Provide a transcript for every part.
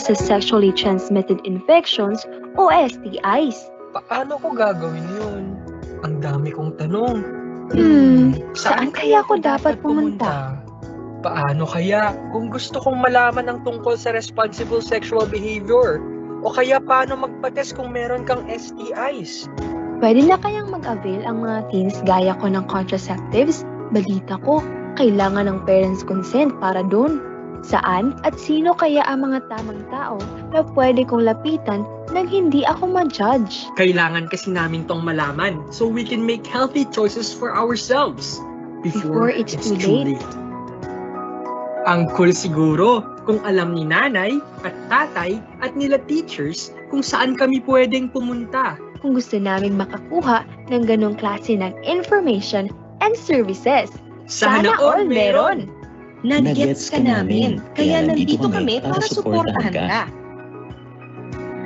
sa sexually transmitted infections o STIs. Paano ko gagawin yun? Ang dami kong tanong. Saan kaya ako dapat pumunta? Paano kaya kung gusto kong malaman ang tungkol sa responsible sexual behavior? O kaya paano magpa-test kung meron kang STIs? Pwede na kayang mag-avail ang mga teens gaya ko ng contraceptives? Balita ko, kailangan ng parents' consent para doon. Saan at sino kaya ang mga tamang tao na pwede kong lapitan nang hindi ako ma-judge? Kailangan kasi namin tong malaman so we can make healthy choices for ourselves Before it's too late. Ang cool siguro kung alam ni nanay at tatay at nila teachers kung saan kami pwedeng pumunta. Kung gusto naming makakuha ng ganong klase ng information and services. Sana all meron! Nag-gets ka namin, kaya nandito kami para suportahan ka.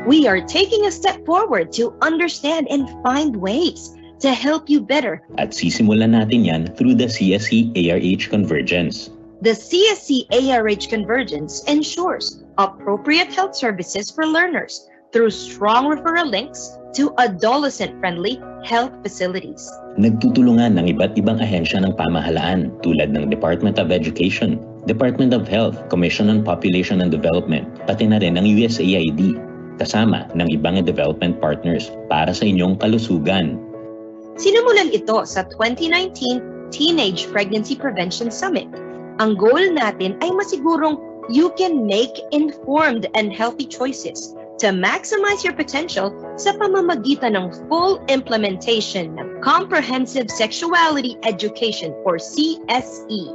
We are taking a step forward to understand and find ways to help you better. At sisimulan natin yan through the CSE-ARH Convergence. The CSE-ARH Convergence ensures appropriate health services for learners through strong referral links to adolescent-friendly health facilities. Nagtutulungan ng iba't ibang ahensya ng pamahalaan tulad ng Department of Education, Department of Health, Commission on Population and Development, pati na rin ang USAID, kasama ng ibang development partners para sa inyong kalusugan. Sinimulan ito sa 2019 Teenage Pregnancy Prevention Summit. Ang goal natin ay masigurong you can make informed and healthy choices to maximize your potential sa pamamagitan ng full implementation ng Comprehensive Sexuality Education or CSE.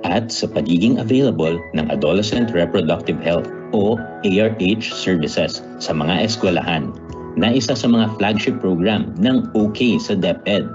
At sa pagiging available ng Adolescent Reproductive Health o ARH services sa mga eskwelahan na isa sa mga flagship program ng OK sa DepEd.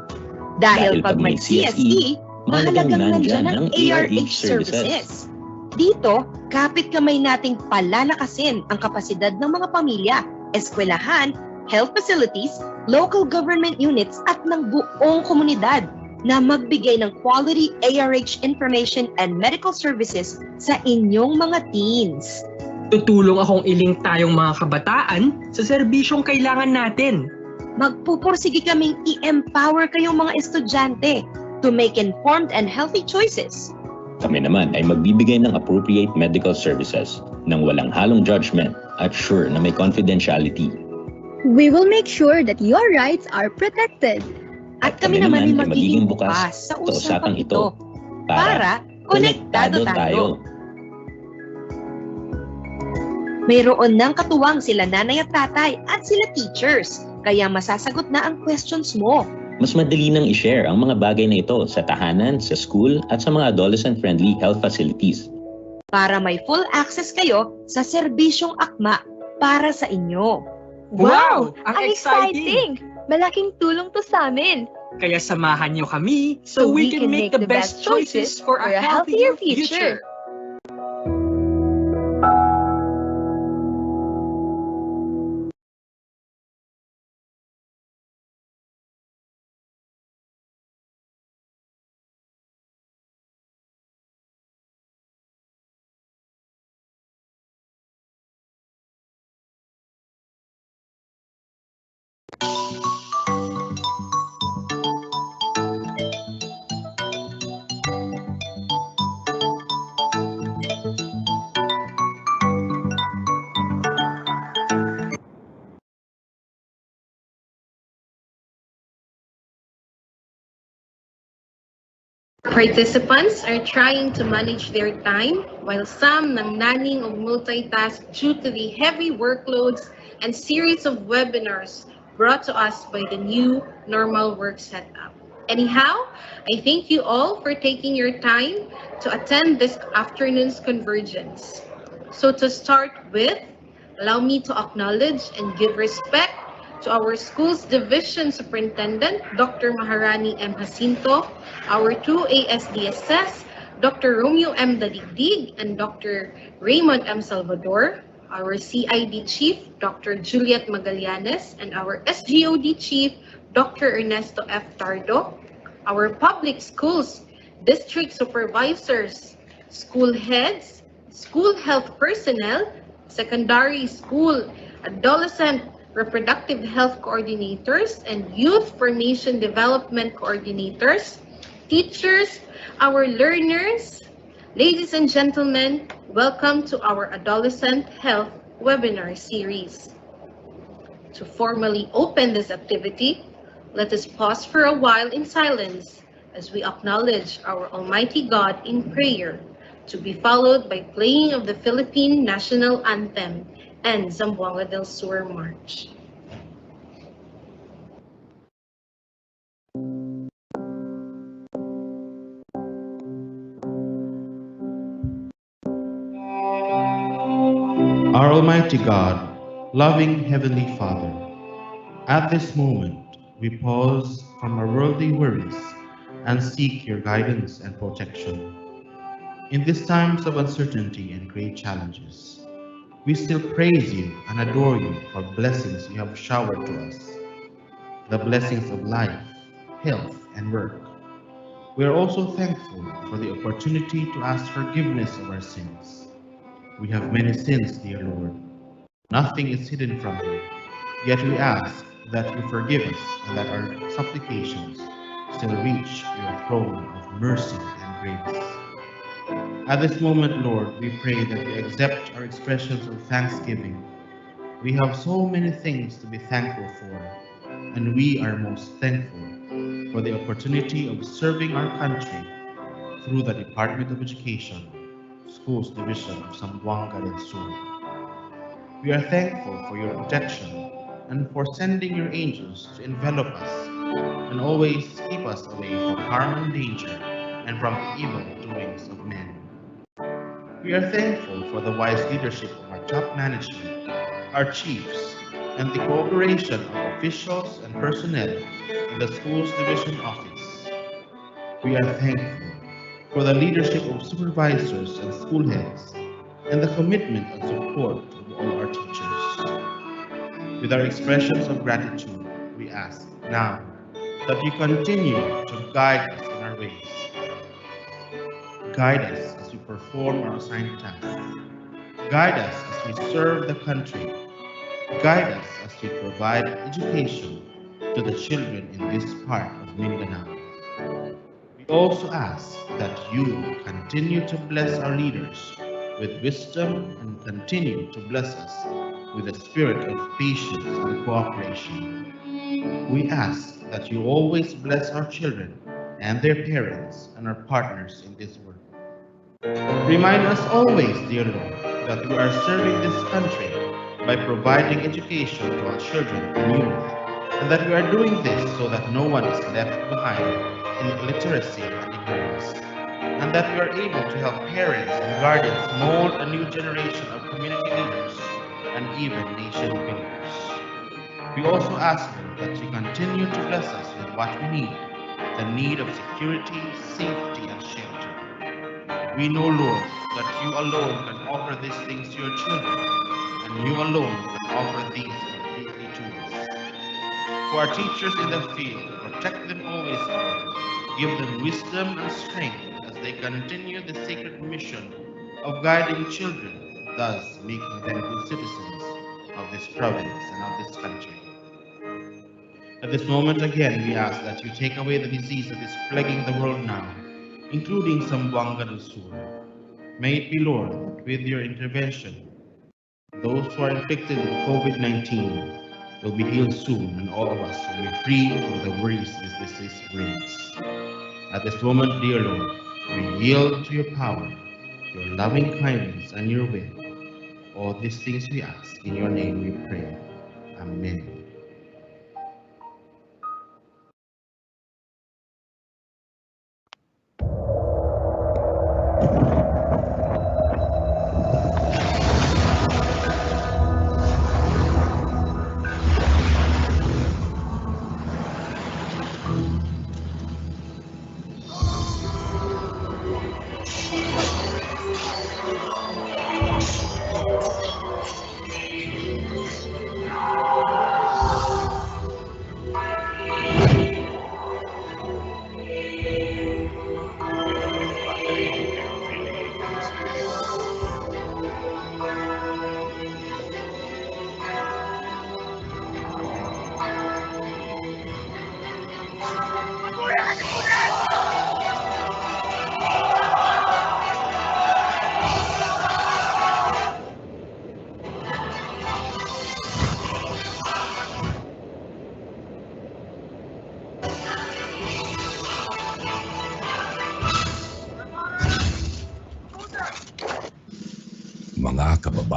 Dahil pag may CSE, mahalagang nandyan ang ARH services. Dito, kapit kamay nating palalakasin ang kapasidad ng mga pamilya, eskwelahan, health facilities, local government units at ng buong komunidad na magbigay ng quality ARH information and medical services sa inyong mga teens. Tutulong akong iling tayong mga kabataan sa serbisyong kailangan natin. Magpupursige kaming i-empower kayong mga estudyante to make informed and healthy choices. Kami naman ay magbibigay ng appropriate medical services nang walang halong judgment at sure na may confidentiality. We will make sure that your rights are protected. At kami naman ay magiging bukas sa usapang ito para konektado tayo. Mayroon ng katuwang sila nanay at tatay at sila teachers, kaya masasagot na ang questions mo. Mas madali nang i-share ang mga bagay na ito sa tahanan, sa school, at sa mga adolescent-friendly health facilities. Para may full access kayo sa serbisyong akma para sa inyo. Wow! Ang exciting! Malaking tulong to sa amin. Kaya samahan niyo kami so we can make the best choices for a healthier future. Participants are trying to manage their time while some nangnaning og multitask due to the heavy workloads and series of webinars brought to us by the new normal work setup. Anyhow, I thank you all for taking your time to attend this afternoon's convergence. So to start with, allow me to acknowledge and give respect to our school's division superintendent, Dr. Maharani M. Jacinto, our two ASDSS, Dr. Romeo M. Dadigdig and Dr. Raymond M. Salvador, our CID Chief, Dr. Juliet Magallanes, and our SGOD Chief, Dr. Ernesto F. Tardo, our public schools, district supervisors, school heads, school health personnel, secondary school, adolescent reproductive health coordinators, and youth formation development coordinators, teachers, our learners. Ladies and gentlemen, welcome to our Adolescent Health webinar series. To formally open this activity, let us pause for a while in silence as we acknowledge our Almighty God in prayer, to be followed by playing of the Philippine National Anthem and Zamboanga del Sur March. Our Almighty God, loving Heavenly Father, at this moment we pause from our worldly worries and seek your guidance and protection. In these times of uncertainty and great challenges, we still praise you and adore you for blessings you have showered to us, the blessings of life, health, and work. We are also thankful for the opportunity to ask forgiveness of our sins. We have many sins, dear Lord. Nothing is hidden from you, yet we ask that you forgive us and that our supplications still reach your throne of mercy and grace. At this moment, Lord, we pray that you accept our expressions of thanksgiving. We have so many things to be thankful for, and we are most thankful for the opportunity of serving our country through the Department of Education, Schools Division of Zamboanga del Sur. We are thankful for your protection and for sending your angels to envelop us and always keep us away from harm and danger and from the evil doings of men. We are thankful for the wise leadership of our top management, our chiefs, and the cooperation of officials and personnel in the Schools Division Office. We are thankful for the leadership of supervisors and school heads and the commitment and support of all our teachers. With our expressions of gratitude, we ask now that you continue to guide us in our ways. Guide us as we perform our assigned tasks. Guide us as we serve the country. Guide us as we provide education to the children in this part of Mindanao. We also ask that you continue to bless our leaders with wisdom and continue to bless us with a spirit of patience and cooperation. We ask that you always bless our children and their parents and our partners in this work. Remind us always, dear Lord, that we are serving this country by providing education to our children and youth, and that we are doing this so that no one is left behind in illiteracy and ignorance, and that we are able to help parents and guardians mold a new generation of community leaders and even nation builders. We also ask, Lord, that you continue to bless us with what we need, the need of security, safety, and shelter. We know, Lord, that you alone can offer these things to your children, and you alone can offer these completely to us. For our teachers in the field, protect them always, Lord. Give them wisdom and strength as they continue the sacred mission of guiding children, thus making them good citizens of this province and of this country. At this moment again, we ask that you take away the disease that is plaguing the world now, including Zamboanga del Sur. May it be, Lord, that with your intervention, those who are infected with COVID-19 will be healed soon, and all of us will be free from the worries this disease brings. At this moment, dear Lord, we yield to your power, your loving kindness, and your will. All these things we ask, in your name we pray. Amen.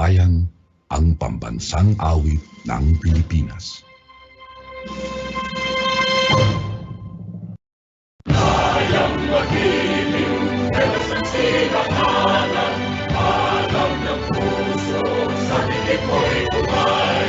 bayan ang pambansang awit ng Pilipinas. Kayang magiliw, ewan silanganan, alam ng puso, sa dibdib mo'y buhay.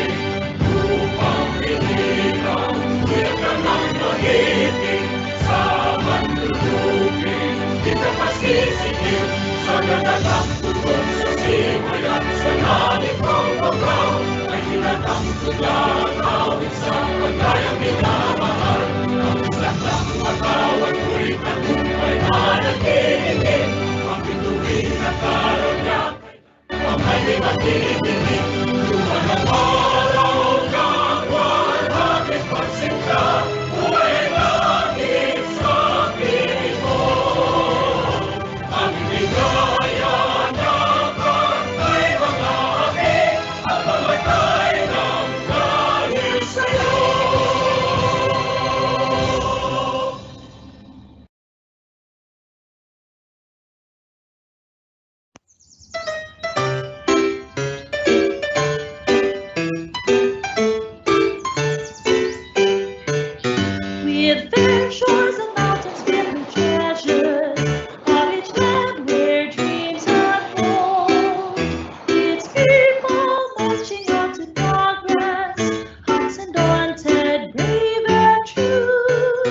Upang pinilang, kuyak ka ng mahitig, sa manlulupin, di ka pasisigil, sa ganalang tugon sa simoy at sa langit ng bagaw, ay hinatang tulang awit sa pagkayang minamahal. Ang saklang matawag ko'y tagumpay managiging, ang bituin na karoon ang may matitinig. Lupa ng araw na walhagit pagsinta, buhay langit sa piling mo. Ang bigaya na kantay mga api, ang mamatay ng dahil sa'yo. With fair shores and mountains filled with treasures, on each land where dreams unfold, its people marching on to progress, hearts undaunted, brave and true.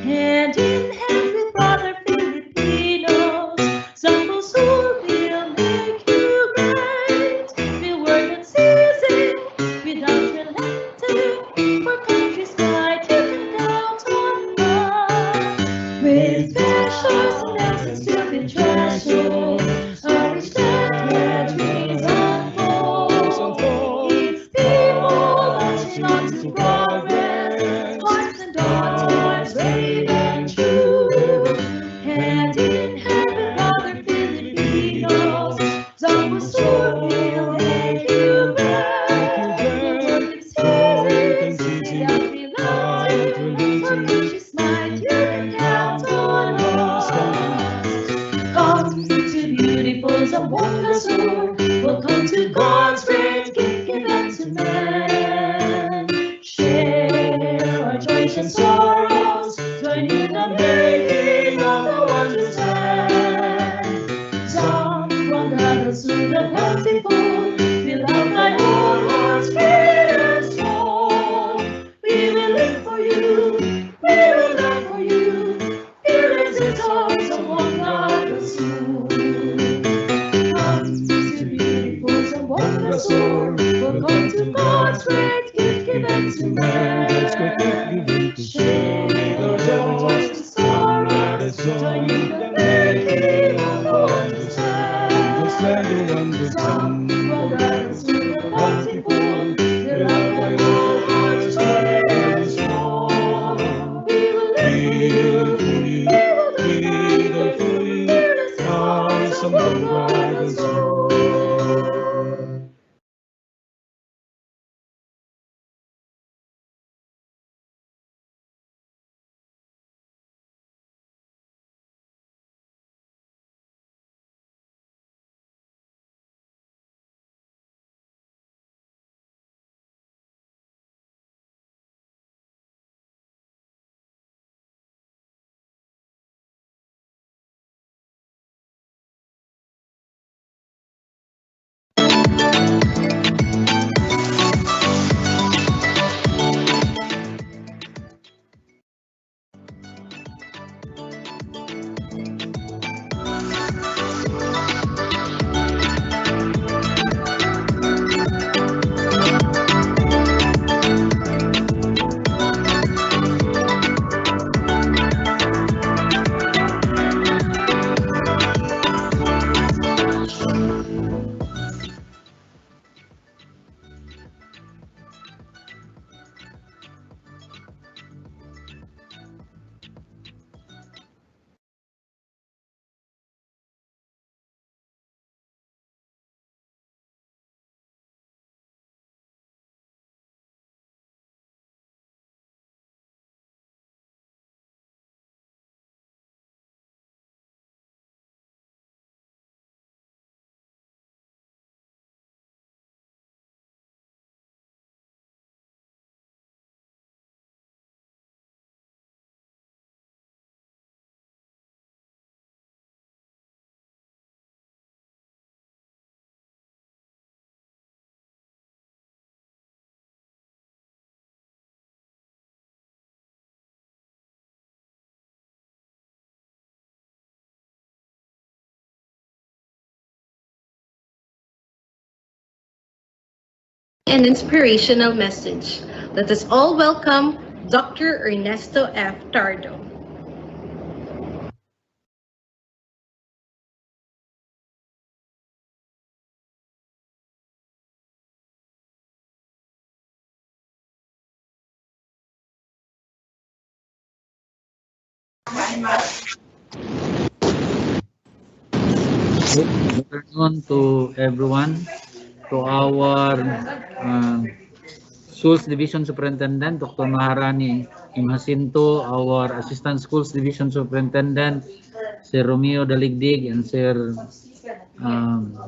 Hand in hand with brother Filipinos, Zamboanga will make you great. We'll work unceasing, without relenting, for country's might you can count on us. With fair shores and mountains filled with treasures, on each land where dreams unfold, its people marching on to progress, hearts undaunted, brave and true. Hand in hand with brother Filipinos, Zamboanga will make you great. We'll work unceasing, without relenting, for country's might you can count on us. Come to beautiful Zamboanga shore, we'll come to God's great gift given to man. Share our joys and sorrows, join in the making of the wondrous land. Zamboanga, the soon the plentiful, fill out thy own heart's spirit and soul. We will live for you, we will die for you. Here is the song, Zamboanga the soul. Come to beautiful Zamboanga shore, we'll come to God's great gift given to man. Share our joys and sorrows, join in the making of the wondrous land. Zamboanga the soon the plentiful, fill out thy own heart's spirit and soul. We will live for you, we will die for you. Here is our Zamboanga the soul. An inspirational message. Let us all welcome Dr. Ernesto F. Tardo. Good afternoon to everyone, to our Schools Division Superintendent, Dr. Maharani M. Jacinto, our Assistant Schools Division Superintendent, Sir Romeo Daligdig, and Sir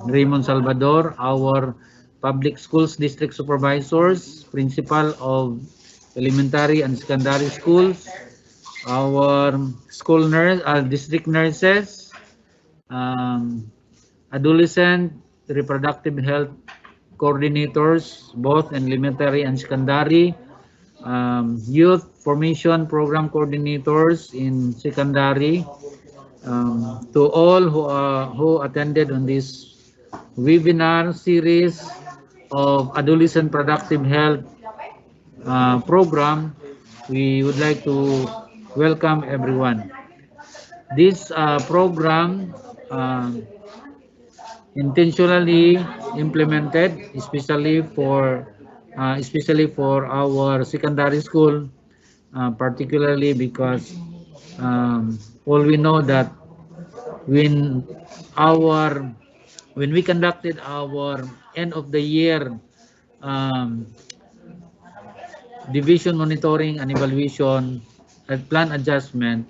Raymond Salvador, our Public Schools District Supervisors, Principal of Elementary and Secondary Schools, our school nurse, district nurses, adolescent reproductive health coordinators, both in elementary and secondary, youth formation program coordinators in secondary, to all who attended on this webinar series of adolescent productive health program, we would like to welcome everyone. This program intentionally implemented, especially for our secondary school, particularly because all we know that when our when we conducted our end of the year um, division monitoring and evaluation and plan adjustment,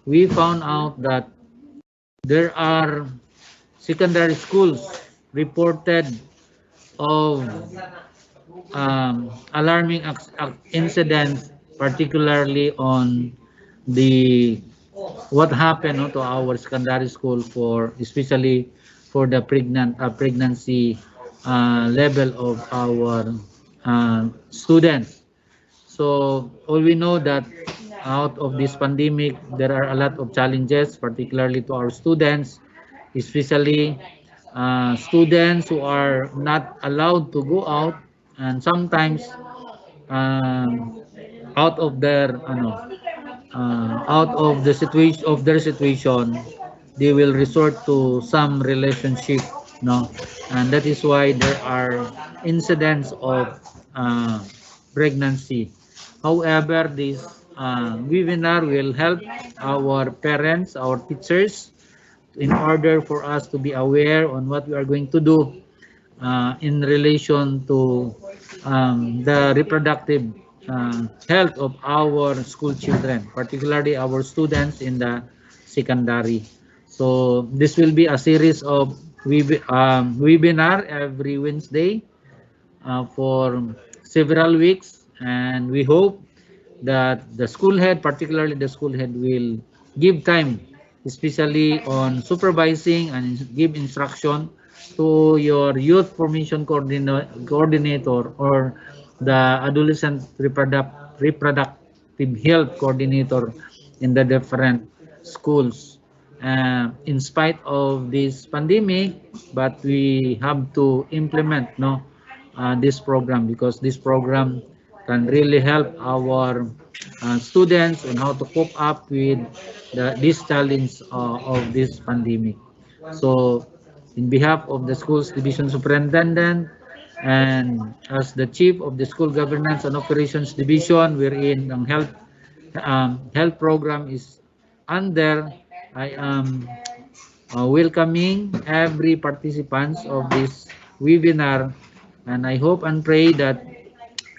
we found out that there are secondary schools reported of alarming incidents, particularly on the what happened to our secondary school, for especially for the pregnancy level of our students. So all we know that out of this pandemic, there are a lot of challenges, particularly to our students, especially students who are not allowed to go out, and sometimes um, out of their out of the situation of their situation, they will resort to some relationship, no, and that is why there are incidents of uh, pregnancy. However, this webinar will help our parents, our teachers, in order for us to be aware on what we are going to do in relation to the reproductive health of our school children, particularly our students in the secondary. So this will be a series of webinar every Wednesday for several weeks, and we hope that the school head, particularly the school head, will give time, especially on supervising and give instruction to your youth formation coordinator or the adolescent reproductive health coordinator in the different schools. In spite of this pandemic, but we have to implement this program, because this program can really help our students on how to cope up with this challenge of this pandemic. So, in behalf of the Schools Division Superintendent and as the Chief of the School Governance and Operations Division, wherein ang health program is under, I am welcoming every participants of this webinar, and I hope and pray that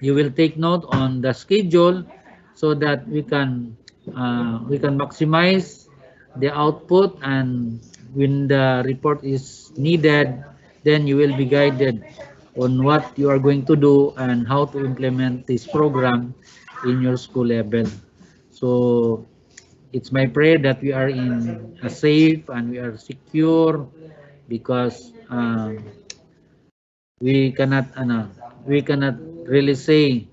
you will take note on the schedule so that we can maximize the output, and when the report is needed, then you will be guided on what you are going to do and how to implement this program in your school level. So it's my prayer that we are in a safe and we are secure, because we cannot really say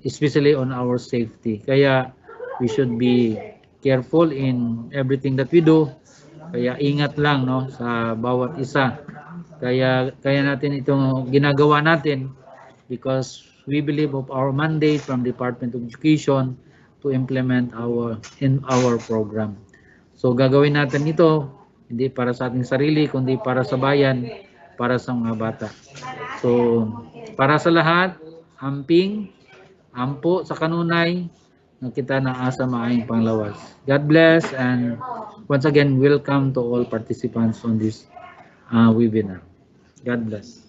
especially on our safety. Kaya we should be careful in everything that we do. Kaya ingat lang, no, sa bawat isa. Kaya natin itong ginagawa natin because we believe of our mandate from Department of Education to implement in our program. So gagawin natin ito hindi para sa ating sarili kundi para sa bayan, para sa mga bata. So para sa lahat, amping, ampo sa kanunay na kita na asa maayong panglawas. God bless and once again welcome to all participants on this webinar. God bless.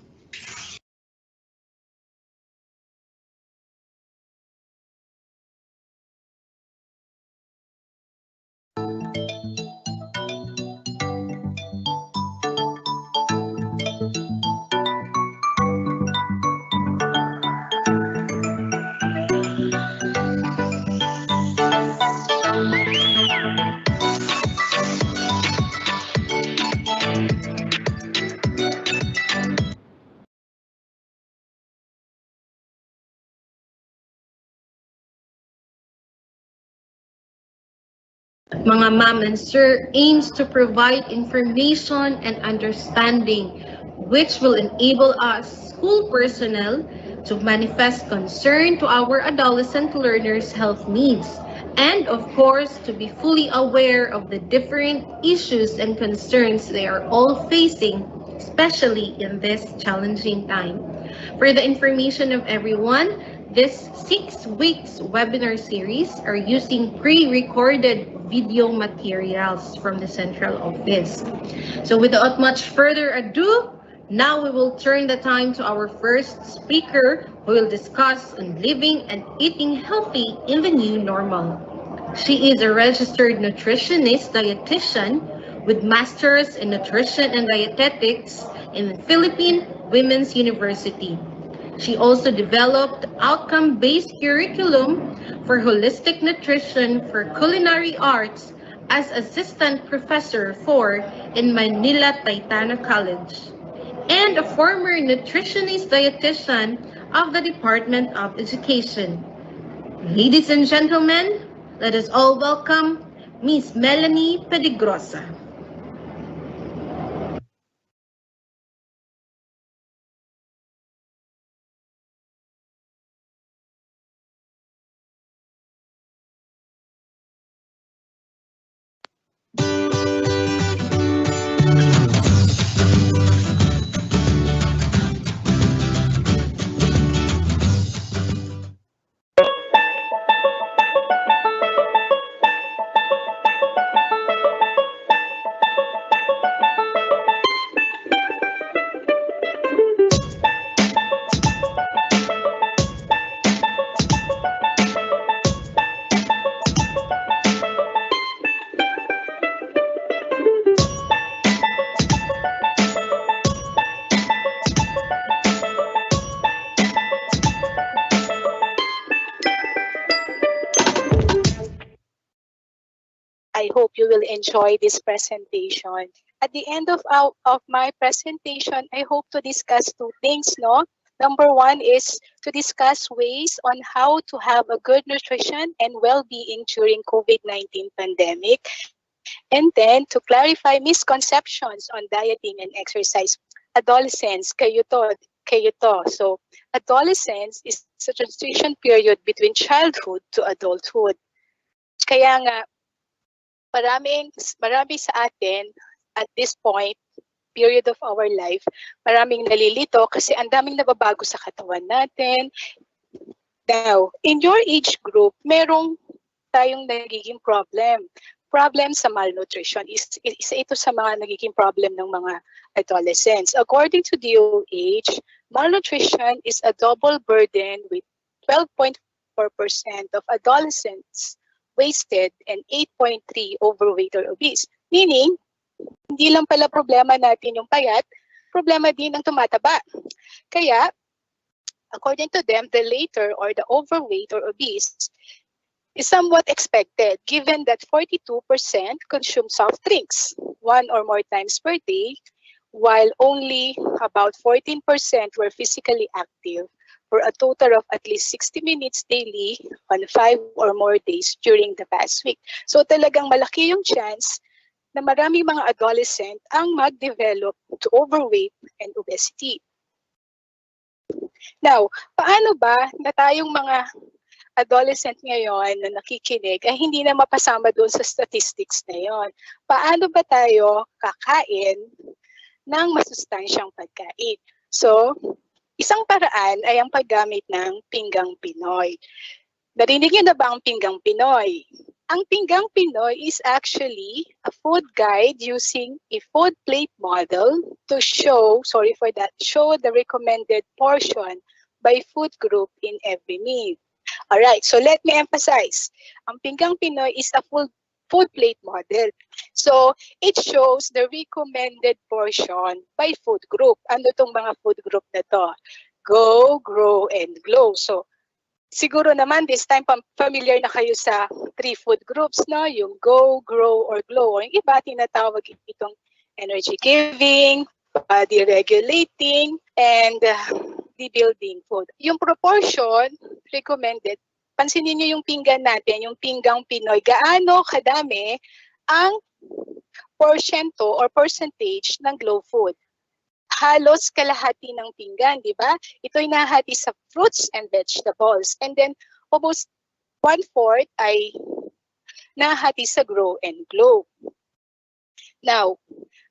Mga Ma'am and Sir aims to provide information and understanding which will enable us, school personnel, to manifest concern to our adolescent learners' health needs, and of course, to be fully aware of the different issues and concerns they are all facing, especially in this challenging time. For the information of everyone, this 6 weeks webinar series are using pre-recorded video materials from the central office. So without much further ado, now we will turn the time to our first speaker who will discuss on living and eating healthy in the new normal. She is a registered nutritionist dietitian with masters in nutrition and dietetics in the Philippine Women's University. She also developed outcome-based curriculum for holistic nutrition for culinary arts as assistant professor in Manila Taytano College, and a former nutritionist dietitian of the Department of Education. Ladies and gentlemen, let us all welcome Miss Melanie Pedigrosa. I hope you will enjoy this presentation. At the end of my presentation, I hope to discuss two things, no? Number one is to discuss ways on how to have a good nutrition and well-being during COVID-19 pandemic. And then to clarify misconceptions on dieting and exercise. Adolescents, kayo to. So adolescence is a transition period between childhood to adulthood. Kaya nga, marami sa atin at this point, period of our life, maraming nalilito kasi ang daming nababago sa katawan natin. Now, in your age group, merong tayong nagiging problem. Problem sa malnutrition. Isa ito sa mga nagiging problem ng mga adolescents. According to DOH, malnutrition is a double burden with 12.4% of adolescents wasted and 8.3 overweight or obese. Meaning, hindi lang pala problema natin yung payat, problema din ang tumataba. Kaya, according to them, the later or the overweight or obese is somewhat expected given that 42% consume soft drinks 1 or more times per day, while only about 14% were physically active for a total of at least 60 minutes daily on 5 or more days during the past week. So talagang malaki yung chance na maraming mga adolescent ang mag-develop to overweight and obesity. Now, paano ba na tayong mga adolescent ngayon na nakikinig ay hindi na mapasama doon sa statistics na yon? Paano ba tayo kakain ng masustansyang pagkain? So, isang paraan ay ang paggamit ng pinggang Pinoy. Narinig niyo na ba ang pinggang Pinoy? Ang pinggang Pinoy is actually a food guide using a food plate model to show the recommended portion by food group in every meal. Alright, so let me emphasize. Ang pinggang Pinoy is a food plate model. So, it shows the recommended portion by food group. Ano itong mga food group na to? Go, grow, and glow. So, siguro naman this time familiar na kayo sa 3 food groups, no? Yung go, grow, or glow. Or yung iba tinatawag itong energy giving, body regulating, and the building food. Yung proportion recommended, pansinin niyo yung pinggan natin, yung pinggang Pinoy, gaano kadami ang porsyento or percentage ng glow food. Halos kalahati ng pinggan, di ba? Ito'y nahati sa fruits and vegetables. And then, almost 1/4 ay nahati sa grow and glow. Now,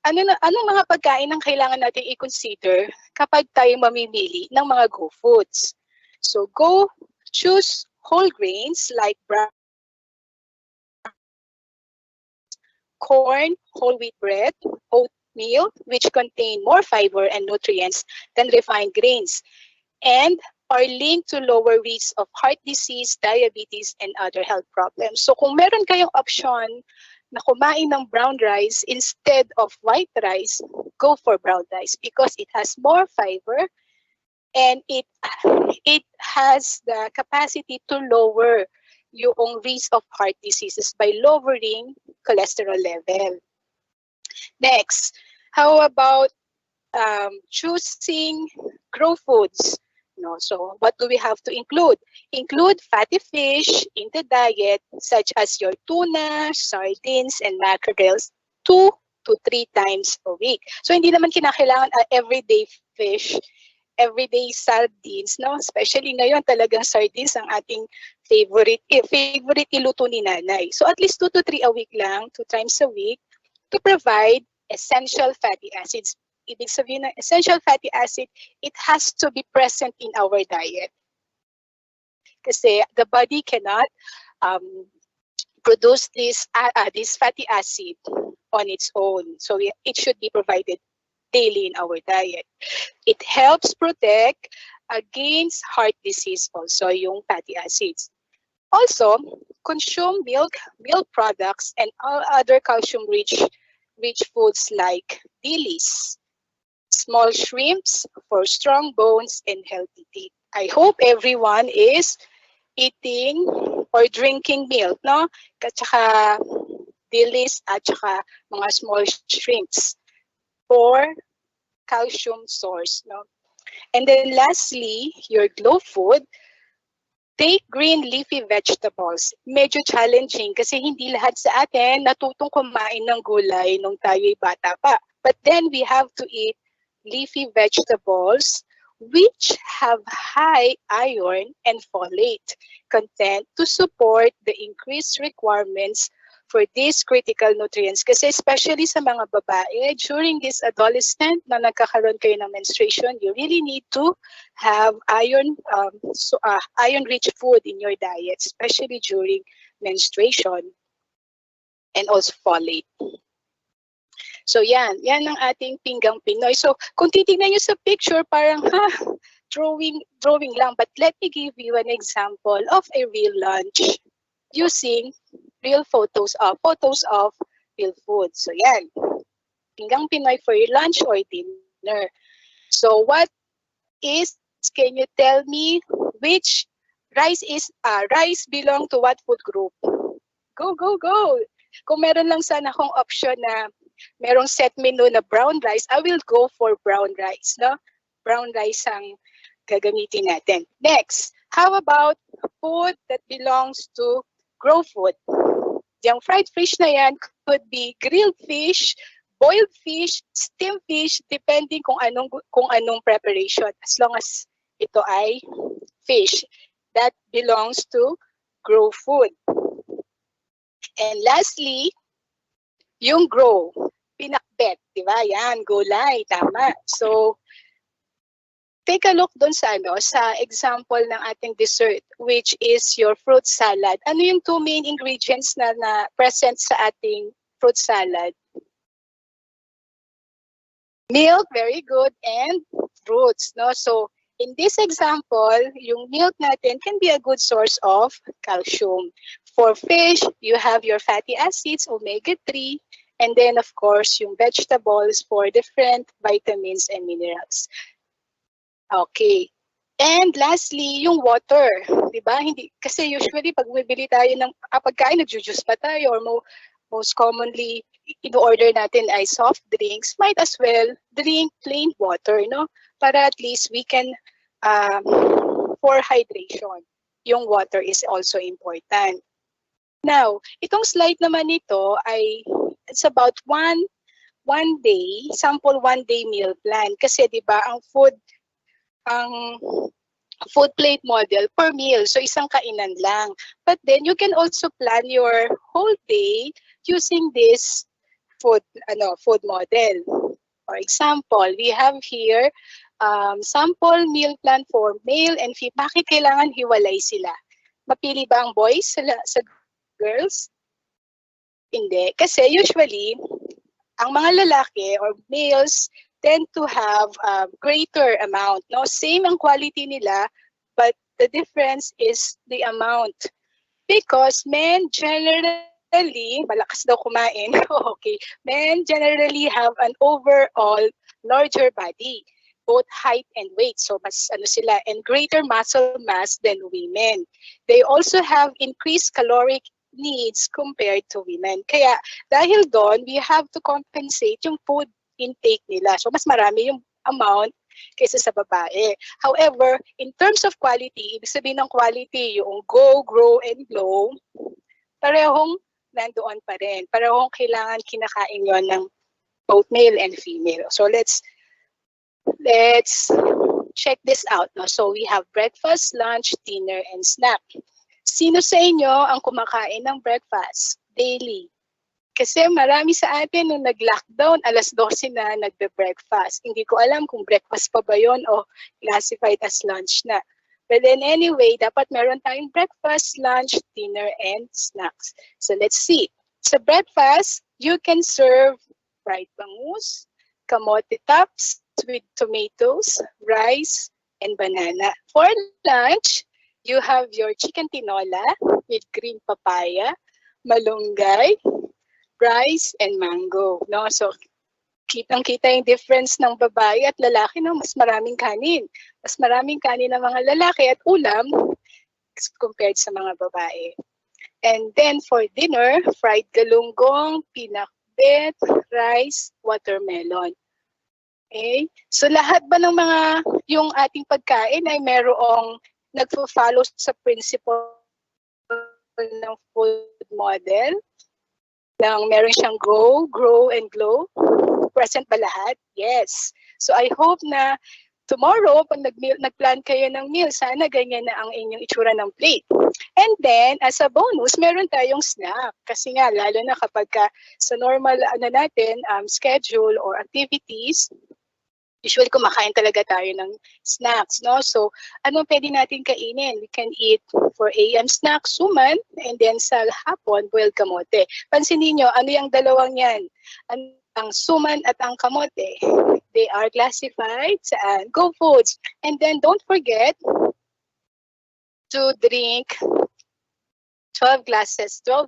anong mga pagkain ang kailangan natin i-consider kapag tayo mamimili ng mga go foods? So, choose whole grains like brown, corn, whole wheat bread, oatmeal, which contain more fiber and nutrients than refined grains, and are linked to lower risks of heart disease, diabetes, and other health problems. So kung meron kayong option na kumain ng brown rice instead of white rice, go for brown rice because it has more fiber and it has the capacity to lower yung risk of heart diseases by lowering cholesterol level. Next, how about choosing grow foods? No, so what do we have to include? Include fatty fish in the diet, such as your tuna, sardines, and mackerels 2 to 3 times a week. So hindi naman kinakailangan everyday fish, everyday sardines, no? Especially ngayon talagang sardines ang ating favorite iluto ni nanay. So at least 2 to 3 a week lang, 2 times a week, to provide essential fatty acids. Ibig sabihin ng essential fatty acid, it has to be present in our diet. Kasi the body cannot produce this fatty acid on its own. So it should be provided daily in our diet. It helps protect against heart disease also, yung fatty acids. Also, consume milk products, and all other calcium-rich foods like dilis, small shrimps for strong bones and healthy teeth. I hope everyone is eating or drinking milk, no? At saka dilis at saka mga small shrimps for calcium source, no? And then lastly, your glow food, take green leafy vegetables. Medyo challenging kasi hindi lahat sa atin natutong kumain ng gulay nung tayo'y bata pa. But then we have to eat leafy vegetables which have high iron and folate content to support the increased requirements for these critical nutrients. Kasi especially sa mga babae, during this adolescent na nagkakaroon kayo ng menstruation, you really need to have iron-rich food in your diet, especially during menstruation, and also folate. So yan ang ating pinggang Pinoy. So kung titignan nyo sa picture, parang drawing lang. But let me give you an example of a real lunch using real photos of real food. So yan, pinggang Pinoy for your lunch or dinner. So can you tell me which rice belong to what food group? Go. Kung meron lang sana akong option na merong set menu na brown rice, I will go for brown rice, no? Brown rice ang gagamitin natin. Next, how about food that belongs to grow food? Yung fried fish na yan could be grilled fish, boiled fish, steamed fish, depending kung anong preparation. As long as ito ay fish, that belongs to grow food. And lastly, yung grow, pinakbet, di ba? Yan, gulay, tama. So, take a look doon sa sa example ng ating dessert, which is your fruit salad. Ano yung two main ingredients na present sa ating fruit salad? Milk, very good, and fruits, no? So, in this example, yung milk natin can be a good source of calcium. For fish, you have your fatty acids, omega-3, and then, of course, yung vegetables for different vitamins and minerals. Okay. And lastly, yung water, 'di ba? Hindi kasi usually pag bumibili tayo ng pagkain, nagjo-juice pa tayo or most commonly in-order natin ay soft drinks, might as well drink plain water, no? Para at least we can for hydration. Yung water is also important. Now, itong slide naman nito ay it's about one day, sample 1 day meal plan kasi 'di ba ang food plate model per meal. So isang kainan lang. But then you can also plan your whole day using this food model. For example, we have here sample meal plan for male and female. Bakit kailangan hiwalay sila? Mapili ba ang boys sa girls? Hindi. Kasi usually, ang mga lalaki or males tend to have greater amount. No? Same ang quality nila, but the difference is the amount. Because men generally, malakas daw kumain, okay, men generally have an overall larger body, both height and weight. So mas sila, and greater muscle mass than women. They also have increased caloric needs compared to women. Kaya dahil doon, we have to compensate yung food intake nila. So mas marami yung amount kaysa sa babae. However, in terms of quality, ibig sabihin ng quality, yung go, grow, and glow, parehong nandoon pa rin. Parehong kailangan kinakain yon ng both male and female. So let's check this out. No? So we have breakfast, lunch, dinner, and snack. Sino sa inyo ang kumakain ng breakfast daily? Kasi marami sa atin nung nag-lockdown, 12:00 na nagbe-breakfast. Hindi ko alam kung breakfast pa ba yon o classified as lunch na. But then anyway, dapat meron tayong breakfast, lunch, dinner, and snacks. So let's see. Sa breakfast, you can serve fried bangus, kamote tops with tomatoes, rice, and banana. For lunch, you have your chicken tinola with green papaya, malunggay, rice, and mango. No? So, kitang-kita yung difference ng babae at lalaki, no? Mas maraming kanin. Mas maraming kanin ng mga lalaki at ulam compared sa mga babae. And then for dinner, fried galunggong, pinakbet, rice, watermelon. Okay? So lahat ba ng mga yung ating pagkain ay merong nagfo-follow sa principle ng food model? Nang meron siyang grow, and glow? Present ba lahat? Yes. So I hope na tomorrow, pag nag-plan kayo ng meal, sana ganyan na ang inyong itsura ng plate. And then, as a bonus, meron tayong snack. Kasi nga, lalo na kapag sa normal schedule or activities, usually kumakain talaga tayo ng snacks, no? So, ano pwede natin kainin? We can eat for AM snack, suman, and then sa hapon, boiled kamote. Pansinin nyo, ano yung dalawang yan? Ang suman at ang kamote, they are classified sa Go Foods. And then, don't forget to drink 12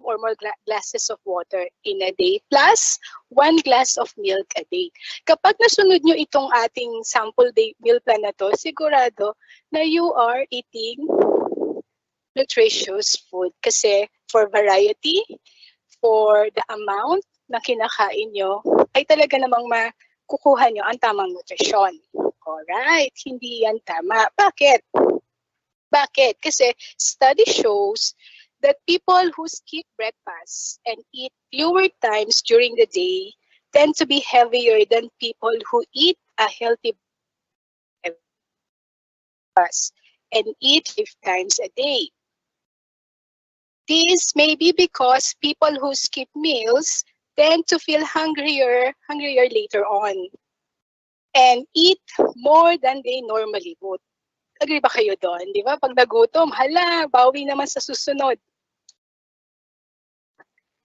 or more glasses of water in a day, plus 1 glass of milk a day. Kapag nasunod nyo itong ating sample day meal plan na to, sigurado na you are eating nutritious food. Kasi for variety, for the amount na kinakain nyo, ay talaga namang makukuha nyo ang tamang nutrisyon. Alright, hindi yan tama. Bakit? Kasi study shows that people who skip breakfast and eat fewer times during the day tend to be heavier than people who eat a healthy breakfast and eat 5 times a day. This may be because people who skip meals tend to feel hungrier later on and eat more than they normally would. Agree ba kayo doon? Di ba? Pag nagutom, hala, bawi naman sa susunod.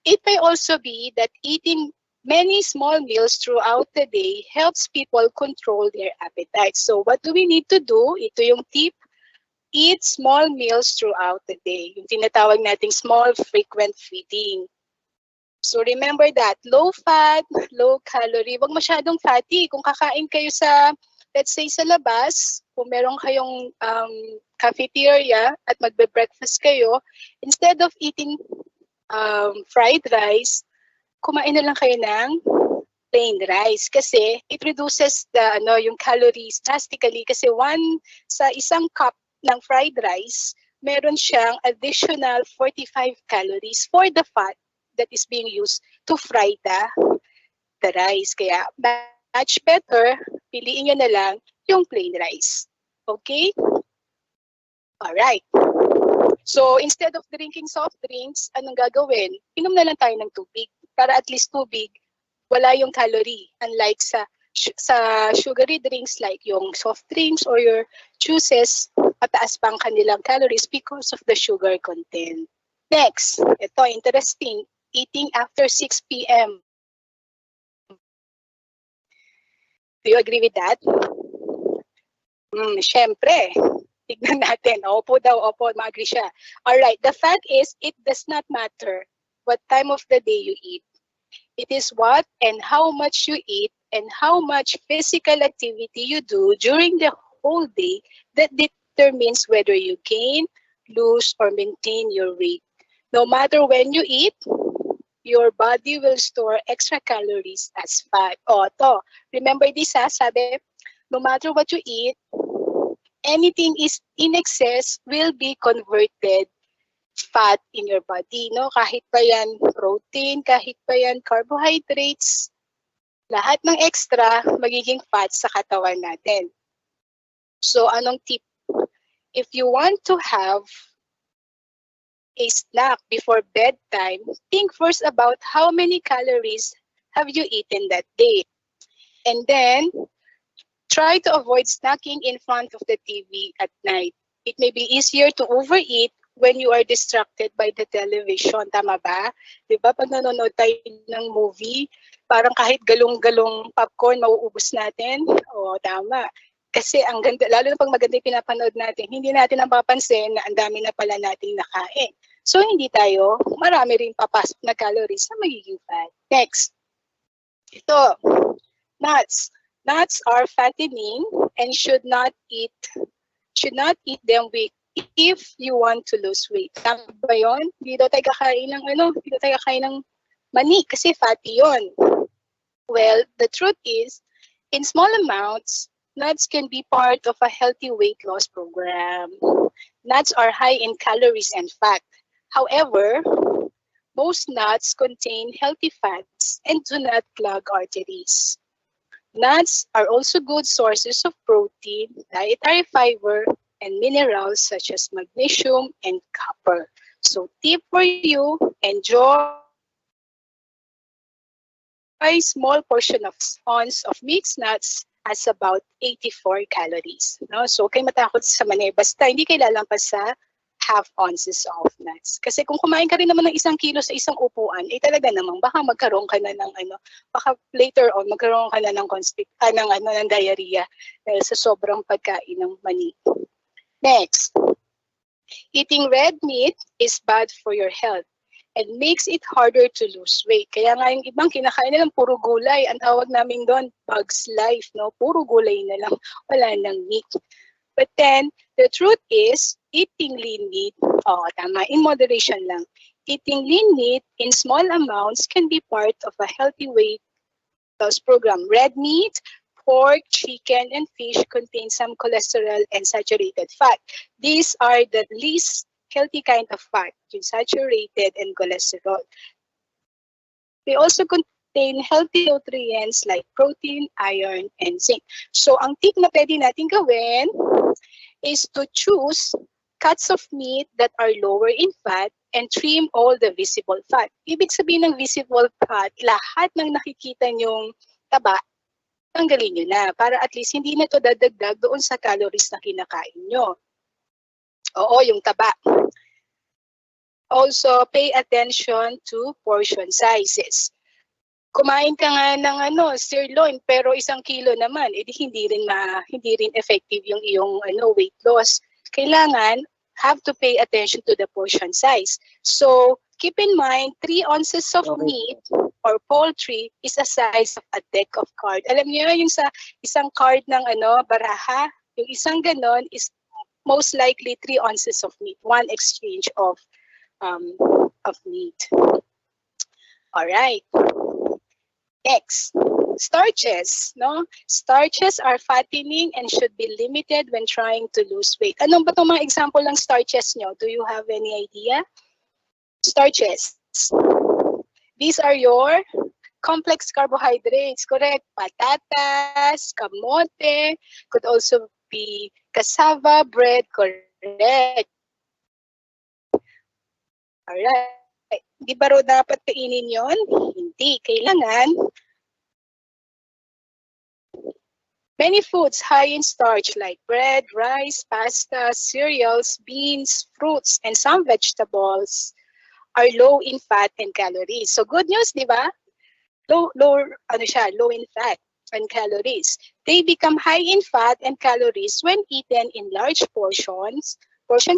It may also be that eating many small meals throughout the day helps people control their appetite. So what do we need to do? Ito yung tip. Eat small meals throughout the day. Yung tinatawag nating small frequent feeding. So remember that, low fat, low calorie, wag masyadong fatty. Kung kakain kayo sa, let's say sa labas, kung meron kayong cafeteria at magbe-breakfast kayo, instead of eating fried rice, kumain na lang kayo ng plain rice kasi it reduces the yung calories drastically kasi sa isang cup ng fried rice, meron siyang additional 45 calories for the fat that is being used to fry the rice. Kaya much better, piliin nyo na lang yung plain rice. Okay? Alright. So instead of drinking soft drinks, anong gagawin? Inom na lang tayo ng tubig. Para at least tubig, wala yung calorie. Unlike sa sugary drinks like yung soft drinks or your juices, mataas pa ang kanilang calories because of the sugar content. Next, ito interesting, eating after 6 p.m. Do you agree with that? Syempre. Tignan natin. Opo daw, opo, ma-agree siya. Alright, the fact is, it does not matter what time of the day you eat. It is what and how much you eat and how much physical activity you do during the whole day that determines whether you gain, lose, or maintain your weight. No matter when you eat, your body will store extra calories as fat. Remember this, sabi, no matter what you eat, anything is in excess will be converted fat in your body, no? Kahit pa yan protein, kahit pa yan carbohydrates, lahat ng extra magiging fat sa katawan natin. So, anong tip? If you want to have a snack before bedtime, think first about how many calories have you eaten that day. And then, try to avoid snacking in front of the TV at night. It may be easier to overeat when you are distracted by the television. Tama ba? Diba? Pag nanonood tayo ng movie, parang kahit galong-galong popcorn, mauubos natin. Tama. Kasi ang ganda, lalo na pag maganda yung pinapanood natin, hindi natin napapansin na ang dami na pala nating nakain. So, hindi tayo, marami rin papasok na calories na magiging fat. Next. Ito, nuts. Nuts are fattening and should not eat them if you want to lose weight. Tama ba yun? Hindi daw tayo kakain ng mani kasi fatty yun. Well, the truth is, in small amounts, nuts can be part of a healthy weight loss program. Nuts are high in calories and fat. However, most nuts contain healthy fats and do not clog arteries. Nuts are also good sources of protein, dietary fiber, and minerals such as magnesium and copper. So tip for you, enjoy a small portion of ounce of mixed nuts as about 84 calories. No? So kayo matakot sa mani, basta hindi kayo lalampas sa half ounces of nuts. Kasi kung kumain ka rin naman ng 1 kilo sa isang upuan, talaga namang baka magkaroon ka na ng baka later on magkaroon ka na ng ng diarrhea dahil sa sobrang pagkain ng mani. Next, eating red meat is bad for your health and makes it harder to lose weight. Kaya nga yung ibang kinakain nilang puro gulay, ang tawag namin doon, bugs life, no? Puro gulay na lang, wala nang meat. But then, the truth is, eating lean meat, tama, in moderation lang. Eating lean meat in small amounts can be part of a healthy weight loss program. Red meat, pork, chicken, and fish contain some cholesterol and saturated fat. These are the least healthy kind of fat, yung saturated and cholesterol. They also contain healthy nutrients like protein, iron, and zinc. So ang tip na pwede natin gawin is to choose cuts of meat that are lower in fat and trim all the visible fat. Ibig sabihin ng visible fat, lahat ng nakikita nyong taba, tanggalin nyo na para at least hindi na to dadagdag doon sa calories na kinakain nyo. Oo, yung taba. Also, pay attention to portion sizes. Kumain ka nga ng sirloin pero 1 kilo naman, edi hindi rin effective yung iyong weight loss. Kailangan have to pay attention to the portion size. So, keep in mind 3 ounces of meat or poultry is a size of a deck of card. Alam niyo yung sa isang card ng baraha, yung isang ganon is most likely 3 ounces of meat, 1 exchange of meat. All right. Next, starches. No, starches are fattening and should be limited when trying to lose weight. Anong ba itong mga example ng starches nyo? Do you have any idea? Starches. These are your complex carbohydrates. Correct. Patatas, kamote, could also be cassava, bread. Correct. Alright. Di ba raw dapat kainin yon? Hindi. Kailangan many foods high in starch like bread, rice, pasta, cereals, beans, fruits, and some vegetables are low in fat and calories. So good news, di ba? Low in fat and calories. They become high in fat and calories when eaten in large portion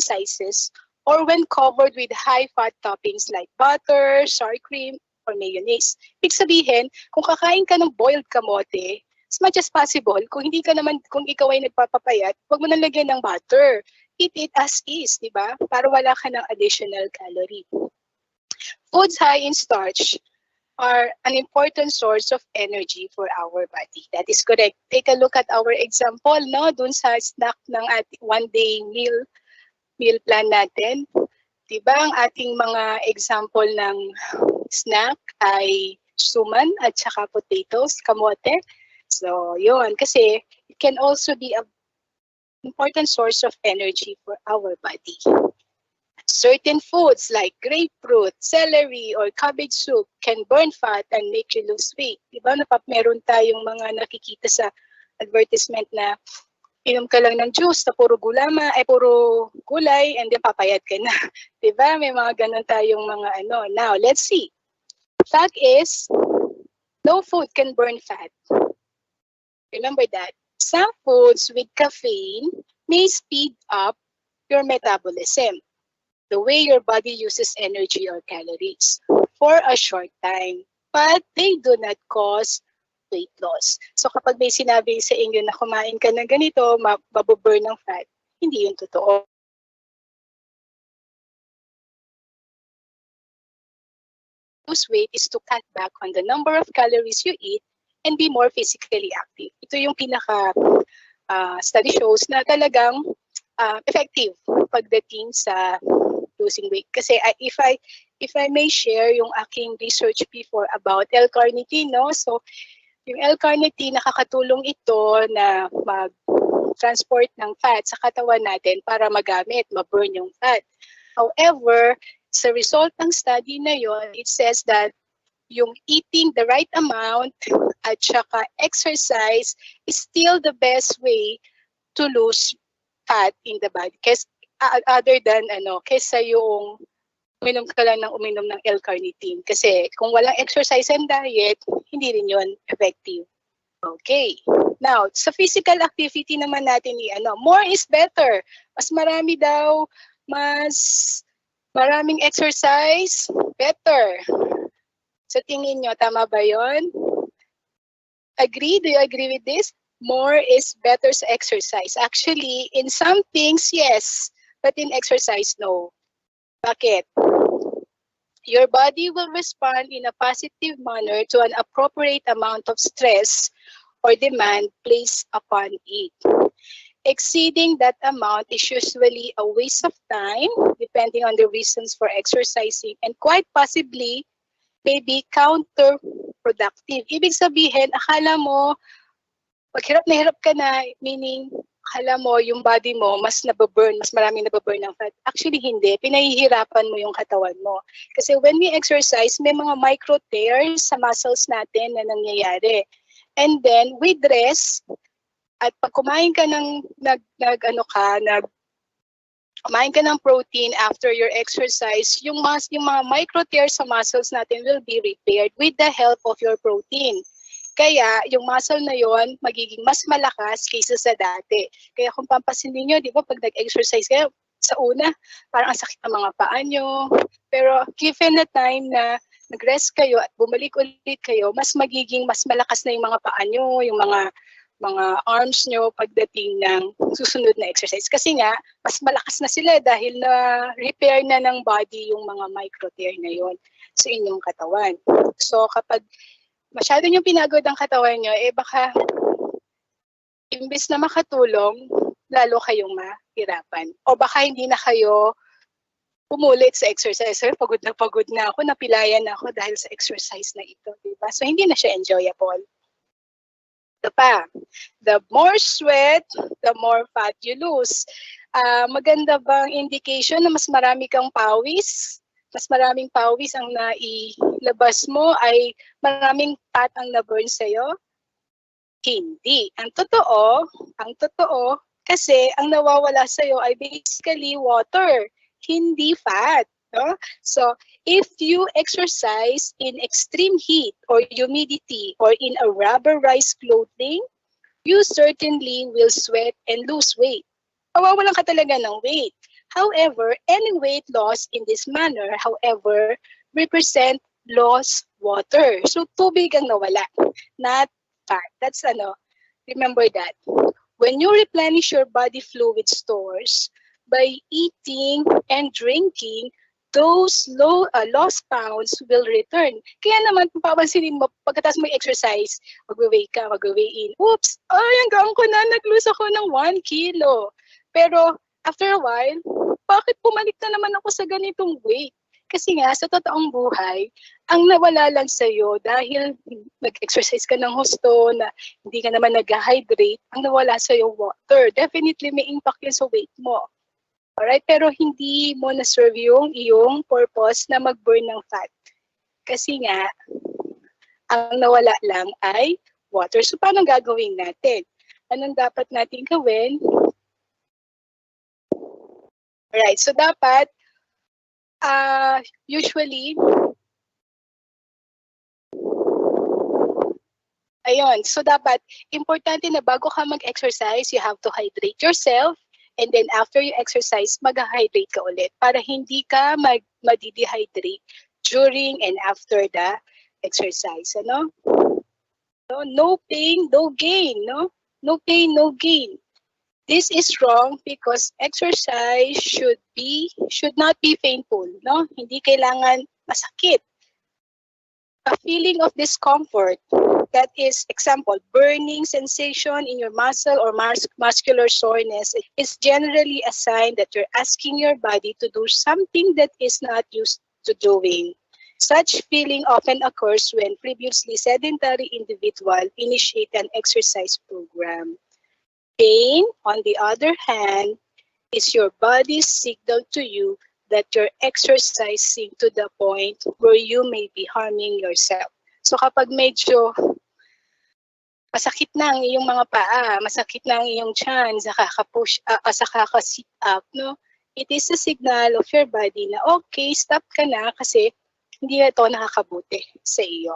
sizes, or when covered with high-fat toppings like butter, sour cream, or mayonnaise. Ibig sabihin, kung kakain ka ng boiled kamote, as much as possible, kung ikaw ay nagpapapayat, huwag mo nang lagyan ng butter. Eat it as is, di ba? Para wala ka ng additional calorie. Foods high in starch are an important source of energy for our body. That is correct. Take a look at our example, no? Dun sa snack ng ating one-day meal plan natin. Diba ang ating mga example ng snack ay suman at saka potatoes, kamote. So, yun. Kasi it can also be an important source of energy for our body. Certain foods like grapefruit, celery, or cabbage soup can burn fat and make you lose weight. Diba? Meron tayong mga nakikita sa advertisement na inom ka lang ng juice na puro gulay, and then papayat ka na. Diba? May mga ganun tayong mga Now, let's see. Fact is, no food can burn fat. Remember that. Some foods with caffeine may speed up your metabolism, the way your body uses energy or calories, for a short time. But they do not cause weight loss. So kapag may sinabi sa inyo na kumain ka ng ganito, mabuburn ng fat, hindi yun totoo. Lose weight is to cut back on the number of calories you eat and be more physically active. Ito yung study shows na talagang effective pagdating sa losing weight. Kasi if I may share yung aking research before about L-carnitine, no? So yung L-carnitine, nakakatulong ito na mag-transport ng fat sa katawan natin para magamit, ma-burn yung fat. However, sa result ng study na yon, it says that yung eating the right amount at saka exercise is still the best way to lose fat in the body. Other than kesa yung uminom ka lang uminom ng L-carnitine. Kasi kung walang exercise and diet, hindi rin yun effective. Okay. Now, sa physical activity naman natin more is better. Mas marami daw, mas maraming exercise, better. Sa tingin nyo, tama ba yun? Agree? Do you agree with this? More is better sa exercise. Actually, in some things, yes. But in exercise, no. Bakit? Your body will respond in a positive manner to an appropriate amount of stress or demand placed upon it. Exceeding that amount is usually a waste of time, depending on the reasons for exercising, and quite possibly may be counterproductive. Ibig sabihin, akala mo, pag hirap na hirap ka na, meaning, akala mo yung body mo mas nababurn, mas maraming nababurn ng fat. Actually, hindi. Pinahihirapan mo yung katawan mo. Kasi when we exercise, may mga micro tears sa muscles natin na nangyayari. And then, with rest, at pag kumain ka ng kumain ka ng protein after your exercise, yung mga micro tears sa muscles natin will be repaired with the help of your protein. Kaya yung muscle na yon magiging mas malakas kaysa sa dati. Kaya kung pampasin niyo, di ba, pag nag-exercise kayo, sa una, parang ang sakit ng mga paa nyo. Pero given the time na nag-rest kayo at bumalik ulit kayo, mas malakas na yung mga paa nyo, yung mga arms nyo pagdating ng susunod na exercise. Kasi nga, mas malakas na sila dahil na-repair na ng body yung mga micro-tear na yon sa inyong katawan. So, kapag masyado nyo pinagod ang katawan nyo, baka imbis na makatulong, lalo kayong mahirapan. O baka hindi na kayo pumulit sa exercise. So, pagod na ako, napilayan na ako dahil sa exercise na ito. Diba? So, hindi na siya enjoyable. Ito pa, the more sweat, the more fat you lose. Maganda bang indication na mas marami kang pawis? Mas maraming pawis ang nailabas mo ay maraming fat ang na-burn sa'yo? Hindi. Ang totoo, kasi ang nawawala sa'yo ay basically water, hindi fat. No? So, if you exercise in extreme heat or humidity or in a rubberized clothing, you certainly will sweat and lose weight. Mawawalan ka talaga ng weight. However, any weight loss in this manner, however, represent lost water. So, tubig ang nawala, not fat. That's remember that. When you replenish your body fluid stores by eating and drinking, those lost pounds will return. Kaya naman, kung papansinin mo, pagkatapos mo exercise, mag-weigh ka, mag-weigh in. Oops! Ay, hanggang ko na, nag-lose ako ng 1 kilo. Pero, after a while, bakit bumalik na naman ako sa ganitong weight? Kasi nga, sa totoong buhay, ang nawala lang sa'yo dahil nag-exercise ka ng husto, na hindi ka naman nag-hydrate, ang nawala sa'yo water. Definitely may impact yun sa weight mo. Alright, pero hindi mo na-serve yung iyong purpose na mag-burn ng fat. Kasi nga, ang nawala lang ay water. So, paano gagawin natin? Anong dapat natin gawin? Alright, so dapat, usually, so dapat, importante na bago ka mag-exercise, you have to hydrate yourself. And then after you exercise, mag-hydrate ka ulit para hindi ka madi-dehydrate during and after the exercise. Ano? So, no pain, no gain. No? No pain, no gain. This is wrong because exercise should not be painful. No? Hindi kailangan masakit. A feeling of discomfort, that is, example, burning sensation in your muscle or muscular soreness, is generally a sign that you're asking your body to do something that is not used to doing. Such feeling often occurs when previously sedentary individual initiate an exercise program. Pain, on the other hand, is your body's signal to you that you're exercising to the point where you may be harming yourself. So kapag medyo masakit na ang iyong mga paa, masakit na ang iyong tiyan, sa kaka-sit up, no? It is a signal of your body na okay, stop ka na kasi hindi ito nakakabuti sa iyo.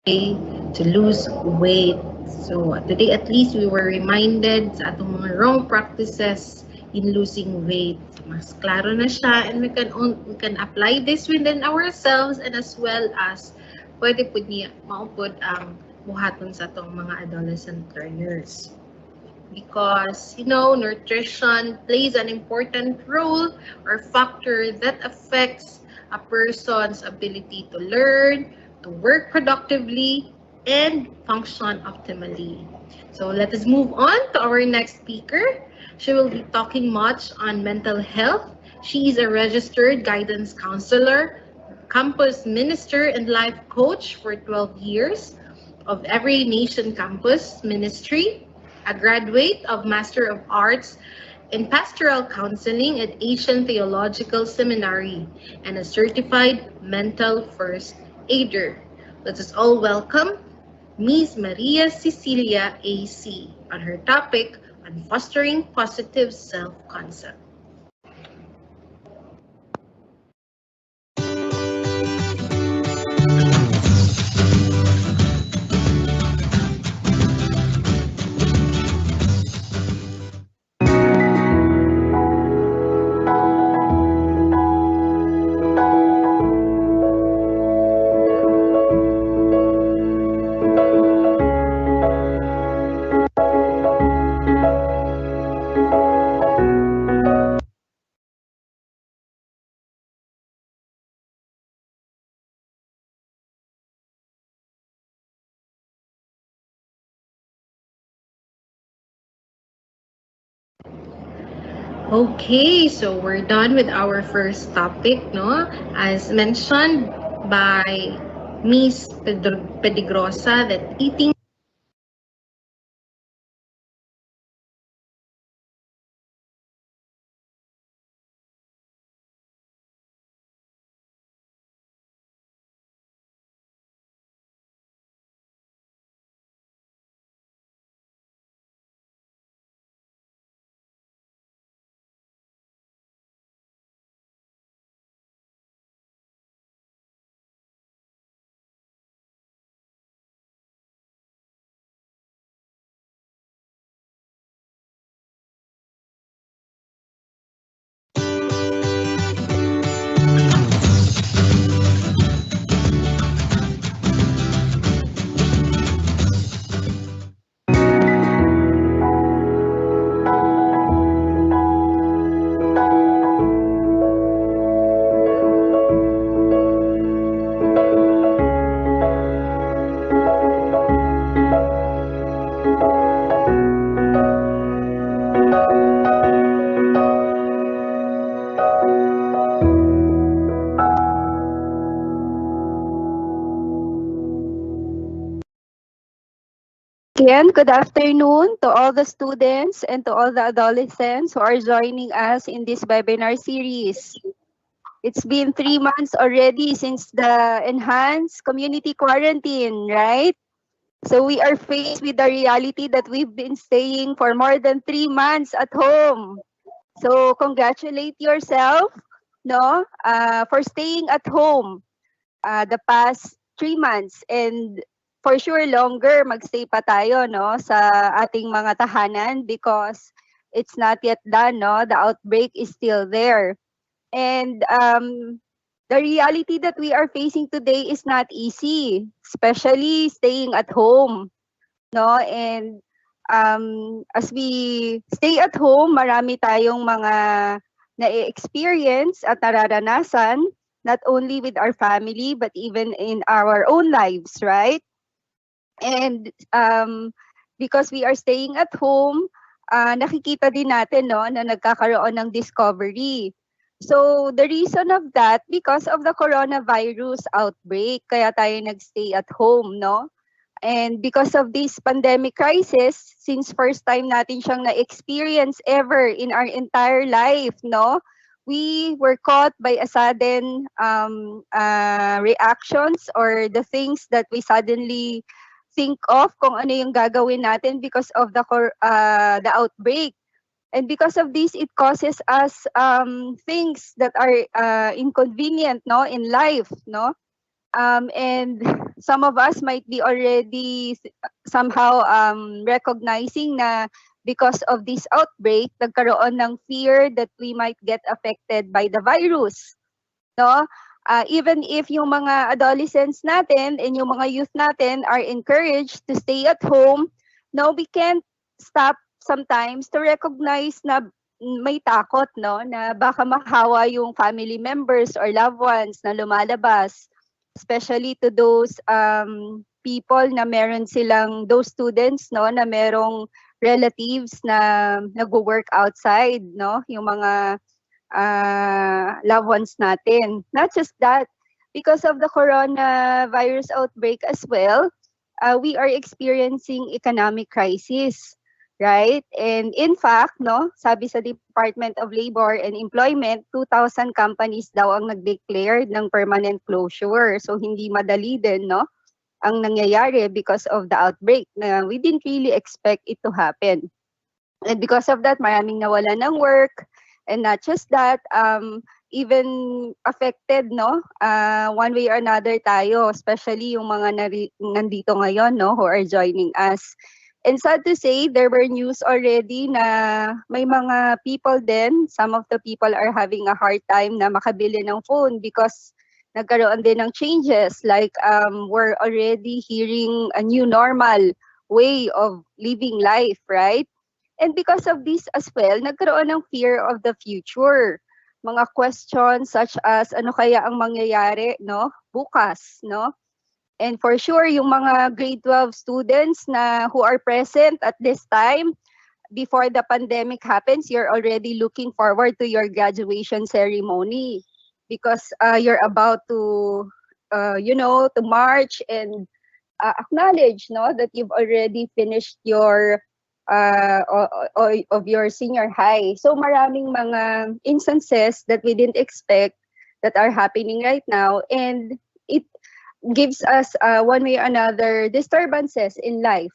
to lose weight. So today at least we were reminded sa atong mga wrong practices in losing weight. Mas klaro na siya, and we can apply this within ourselves, and as well as pwede po niya maupod ang buhaton sa atong mga adolescent learners. Because, nutrition plays an important role or factor that affects a person's ability to learn, to work productively, and function optimally. So let us move on to our next speaker. She will be talking much on mental health. She is a registered guidance counselor, campus minister, and life coach for 12 years of Every Nation Campus Ministry, a graduate of Master of Arts in Pastoral Counseling at Asian Theological Seminary, and a certified mental first aider. Let us all welcome Ms. Maria Cecilia AC on her topic on fostering positive self-concept. Okay, so we're done with our first topic, no? As mentioned by Ms. Pedigrosa, that eating Again, good afternoon to all the students and to all the adolescents who are joining us in this webinar series. It's been 3 months already since the enhanced community quarantine, right? So we are faced with the reality that we've been staying for more than 3 months at home. So congratulate yourself, no, for staying at home the past 3 months, and for sure longer magstay pa tayo, no, sa ating mga tahanan because it's not yet done, no, the outbreak is still there. And the reality that we are facing today is not easy, especially staying at home, no, and as we stay at home, marami tayong mga na-experience at nararanasan, not only with our family, but even in our own lives, right? And because we are staying at home, nakikita din natin, no, na nagkakaroon ng discovery. So the reason of that, because of the coronavirus outbreak, kaya tayo nagstay at home, no? And because of this pandemic crisis, since first time natin siyang na-experience ever in our entire life, no? We were caught by a sudden reactions or the things that we suddenly think of kung ano yung gagawin natin because of the outbreak. And because of this, it causes us things that are inconvenient, no, in life, no? And some of us might be already somehow recognizing na because of this outbreak, nagkaroon ng fear that we might get affected by the virus. No? Even if yung mga adolescents natin and yung mga youth natin are encouraged to stay at home, no, we can't stop sometimes to recognize na may takot, no, na baka mahawa yung family members or loved ones na lumalabas, especially to those people na meron silang, those students, no, na merong relatives na nag-work outside, no, yung mga loved ones natin. Not just that, because of the coronavirus outbreak as well, we are experiencing economic crisis. Right? And in fact, no, sabi sa Department of Labor and Employment, 2,000 companies daw ang nag-declare ng permanent closure. So hindi madali din, no, ang nangyayari because of the outbreak na we didn't really expect it to happen. And because of that, maraming nawalan ng work. And not just that, even affected, no, one way or another tayo, especially yung mga nandito ngayon, no, who are joining us. And sad to say, there were news already na may mga people din, some of the people are having a hard time na makabili ng phone because nagkaroon din ng changes. Like we're already hearing a new normal way of living life, right? And because of this as well, nagkaroon ng fear of the future. Mga questions such as ano kaya ang mangyayari, no, bukas, no? And for sure, yung mga grade 12 students na who are present at this time, before the pandemic happens, you're already looking forward to your graduation ceremony because you're about to, to march and acknowledge, no, that you've already finished your of your senior high. So maraming mga instances that we didn't expect that are happening right now, and it gives us one way or another disturbances in life.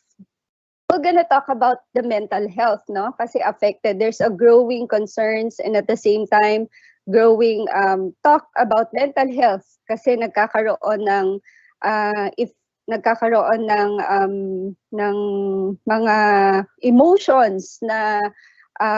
We're gonna talk about the mental health, no? Kasi affected. There's a growing concerns and at the same time growing talk about mental health kasi nagkakaroon ng ng mga emotions na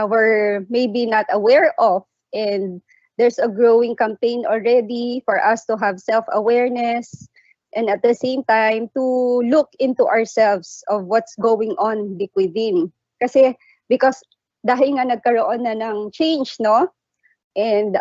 we're maybe not aware of, and there's a growing campaign already for us to have self-awareness and at the same time to look into ourselves of what's going on deep within. Kasi because dahil nga nagkaroon na ng change, no? And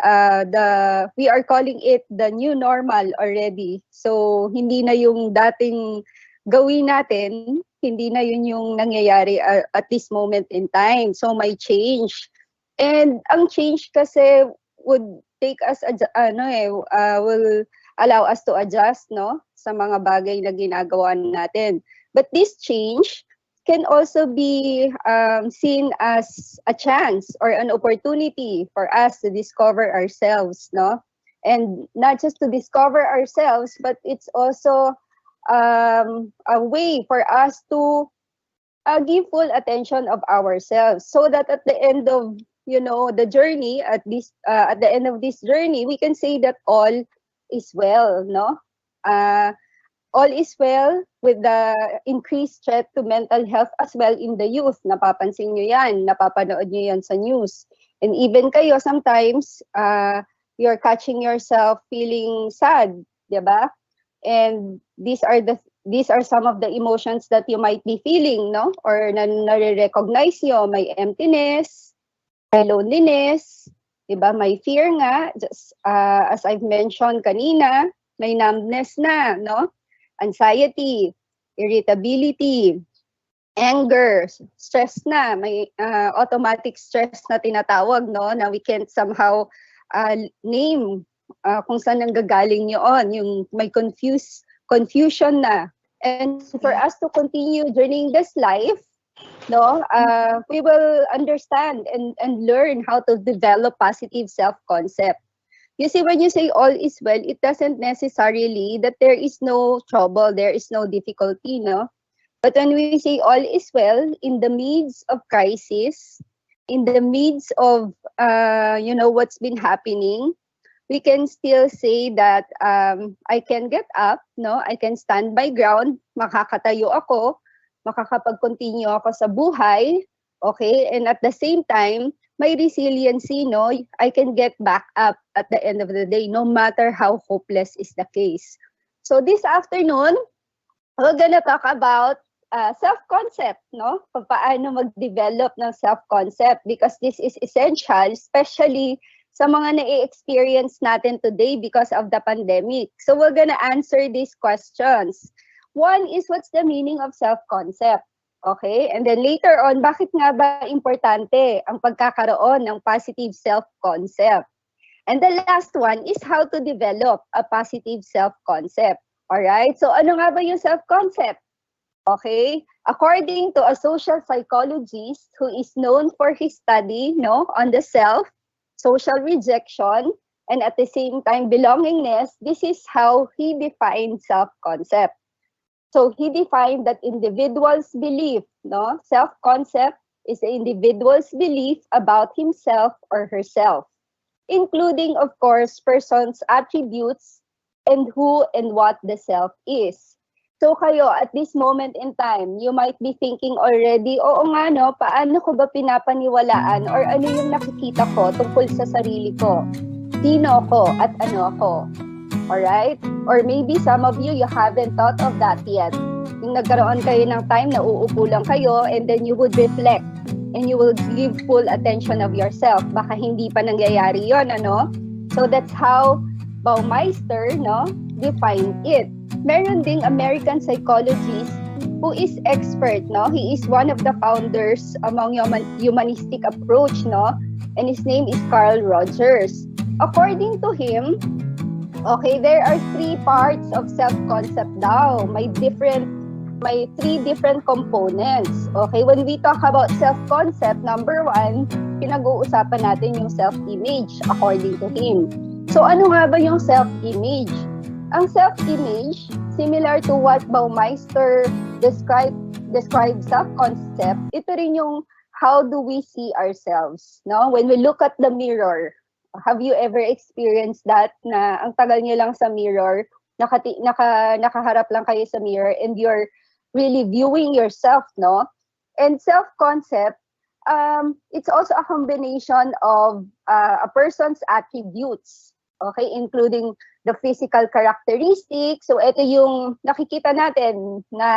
we are calling it the new normal already. So hindi na yung dating gawin natin, hindi na yun yung nangyayari at this moment in time. So may change. And ang change kasi would take us will allow us to adjust, no, sa mga bagay na ginagawa natin. But this change can also be seen as a chance or an opportunity for us to discover ourselves, no? And not just to discover ourselves, but it's also a way for us to give full attention of ourselves, so that at the end of the journey, at the end of this journey, we can say that all is well, no? All is well with the increased threat to mental health as well in the youth. Napapansin nyo yan, napapanood nyo yan sa news. And even kayo, sometimes, you're catching yourself feeling sad, diba? And these are some of the emotions that you might be feeling, no? Or nare-recognize nyo, may emptiness, may loneliness, diba? May fear nga, just as I've mentioned kanina, may numbness na, no? Anxiety, irritability, anger, stress na, may automatic stress na tinatawag, no? Na we can't somehow name kung saan nanggagaling yun, yung may confusion na. And for us to continue journeying this life, no, we will understand and learn how to develop positive self-concept. You see, when you say all is well, it doesn't necessarily that there is no trouble, there is no difficulty, no? But when we say all is well, in the midst of crisis, in the midst of, what's been happening, we can still say that I can get up, no? I can stand my ground, makakatayo ako, makakapag-continue ako sa buhay, okay? And at the same time, my resiliency, no? I can get back up at the end of the day, no matter how hopeless is the case. So this afternoon, we're gonna talk about self-concept, no? Paano mag-develop ng self-concept, because this is essential, especially sa mga na-experience natin today because of the pandemic. So we're gonna answer these questions. One is, what's the meaning of self-concept? Okay? And then later on, bakit nga ba importante ang pagkakaroon ng positive self-concept? And the last one is how to develop a positive self-concept. Alright? So ano nga ba yung self-concept? Okay? According to a social psychologist who is known for his study, no, on the self, social rejection, and at the same time belongingness, this is how he defined self-concept. So he defined that individual's belief, no? Self-concept is the individual's belief about himself or herself, including, of course, person's attributes and who and what the self is. So kayo, at this moment in time, you might be thinking already, oo nga no, paano ko ba pinapaniwalaan or ano yung nakikita ko tungkol sa sarili ko? Sino ako at ano ako? Alright? Or maybe some of you haven't thought of that yet. Yung nagkaroon kayo ng time na uupo lang kayo and then you would reflect and you will give full attention of yourself. Baka hindi pa nangyayari yon, ano? So that's how Baumeister, no, defined it. Meron ding American psychologist who is expert, no? He is one of the founders among humanistic approach, no? And his name is Carl Rogers. According to him, okay, there are 3 parts of self-concept daw. May 3 different components. Okay, when we talk about self-concept, number 1, pinag-uusapan natin yung self-image according to him. So ano nga ba yung self-image? Ang self-image, similar to what Baumeister described self-concept, ito rin yung how do we see ourselves, no? When we look at the mirror, have you ever experienced that na ang tagal niyo lang sa mirror, nakaharap lang kayo sa mirror and you're really viewing yourself, no? And self-concept, it's also a combination of a person's attributes, okay, including the physical characteristics. So ito yung nakikita natin na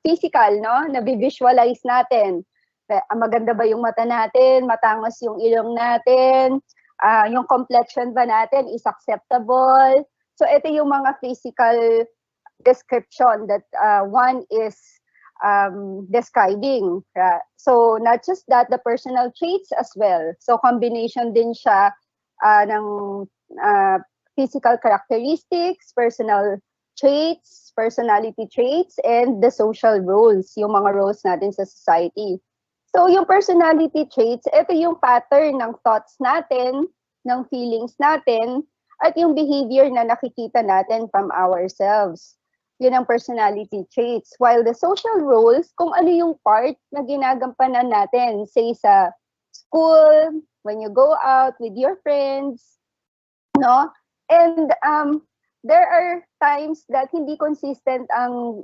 physical, no? Na-visualize natin. Maganda ba yung mata natin? Matangos yung ilong natin? Yung complexion ba natin is acceptable? So ito yung mga physical description that one is describing. So not just that, the personal traits as well. So combination din siya ng physical characteristics, personal traits, personality traits, and the social roles, yung mga roles natin sa society. So yung personality traits, ito yung pattern ng thoughts natin, ng feelings natin, at yung behavior na nakikita natin from ourselves. Yun ang personality traits. While the social roles, kung ano yung part na ginagampanan natin, say sa school, when you go out with your friends, no? And there are times that hindi consistent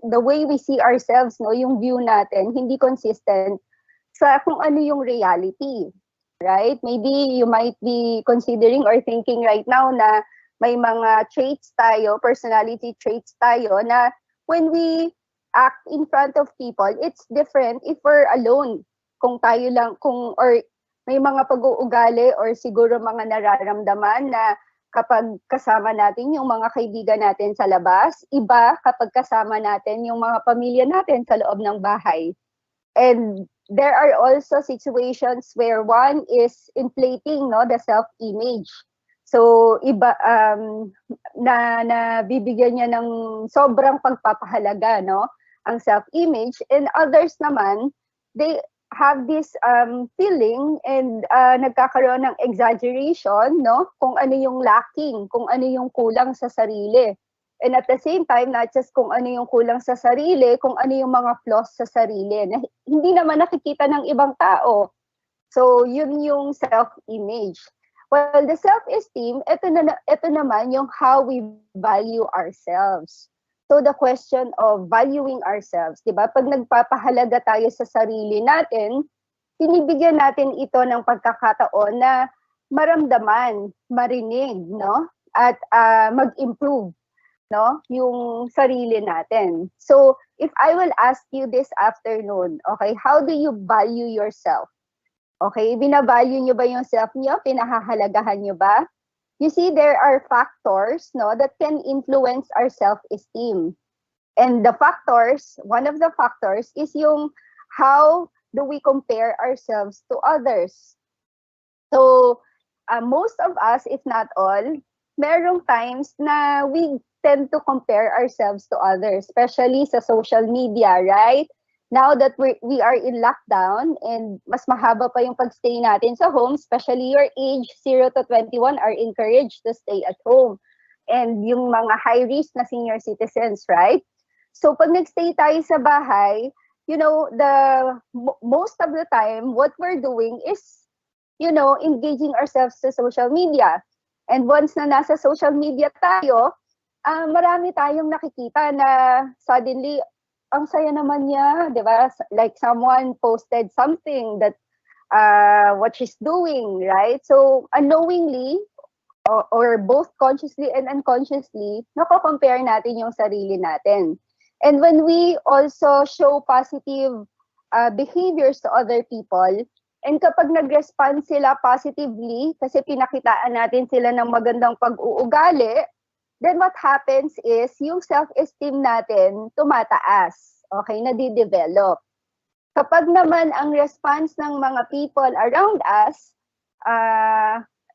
the way we see ourselves, no, yung view natin, hindi consistent sa kung ano yung reality, right? Maybe you might be considering or thinking right now na may mga traits tayo, personality traits tayo, na when we act in front of people, it's different if we're alone. Kung tayo lang, or may mga pag-uugali or siguro mga nararamdaman na kapag kasama natin yung mga kaibigan natin sa labas, iba kapag kasama natin yung mga pamilya natin sa loob ng bahay. And there are also situations where one is inflating, no, the self-image. So iba na bibigyan niya ng sobrang pagpapahalaga, no, ang self-image, and others naman they have this feeling and nagkakaroon ng exaggeration, no, kung ano yung lacking, kung ano yung kulang sa sarili. And at the same time, not just kung ano yung kulang sa sarili, kung ano yung mga flaws sa sarili na hindi naman nakikita ng ibang tao. So yun yung self-image. Well, the self-esteem, ito naman yung how we value ourselves. So the question of valuing ourselves, di ba? Pag nagpapahalaga tayo sa sarili natin, binibigyan natin ito ng pagkakataon na maramdaman, marinig, no? At mag-improve, no? Yung sarili natin. So, if I will ask you this afternoon, okay, how do you value yourself? Okay, binavalue nyo ba yung self nyo? Pinahahalagahan nyo ba? You see, there are factors, no, that can influence our self-esteem. And the factors, one of the factors is yung how do we compare ourselves to others. So, most of us, if not all, merong times na we tend to compare ourselves to others, especially sa social media, right? Now that we are in lockdown and mas mahaba pa yung pagstay natin sa home, especially your age 0 to 21 are encouraged to stay at home. And yung mga high risk na senior citizens, right? So pag nagstay tayo sa bahay, you know, most of the time, what we're doing is, you know, engaging ourselves sa social media. And once na nasa social media tayo, marami tayong nakikita na suddenly, ang saya naman niya, di ba? Like someone posted something that what she's doing, right? So unknowingly, or both consciously and unconsciously, nako-compare natin yung sarili natin. And when we also show positive behaviors to other people, and kapag nag-respond sila positively, kasi pinakitaan natin sila ng magandang pag-uugali, then what happens is yung self-esteem natin tumataas, okay, nadidevelop. Kapag naman ang response ng mga people around us,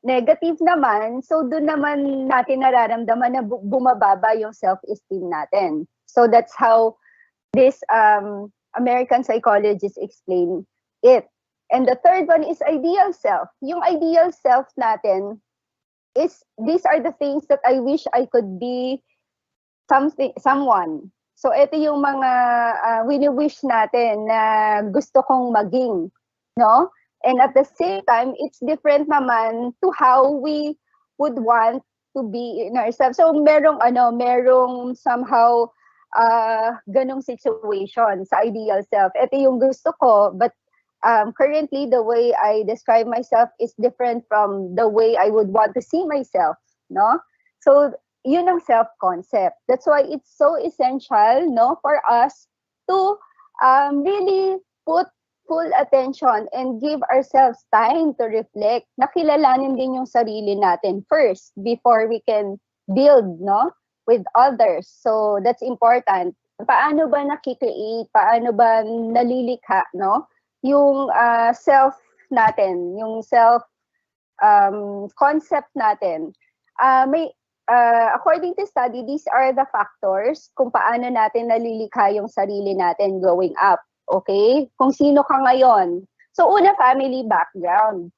negative naman, so doon naman natin nararamdaman na bumababa yung self-esteem natin. So that's how this American psychologists explain it. And the third one is ideal self. Yung ideal self natin, these are the things that I wish I could be someone. So ito yung mga wini-wish natin na gusto kong maging, no? And at the same time, it's different naman to how we would want to be in ourselves. So merong somehow ganong situation sa ideal self. Ito yung gusto ko, but currently, the way I describe myself is different from the way I would want to see myself, no? So, yun ang self-concept. That's why it's so essential, no, for us to really put full attention and give ourselves time to reflect. Nakilalanin din yung sarili natin first before we can build, no, with others. So, that's important. Paano ba nakikreate? Paano ba nalilikha, no? Yung self natin, yung self concept natin. According to study, these are the factors kung paano natin nalilikha yung sarili natin growing up. Okay? Kung sino ka ngayon. So, una, family background.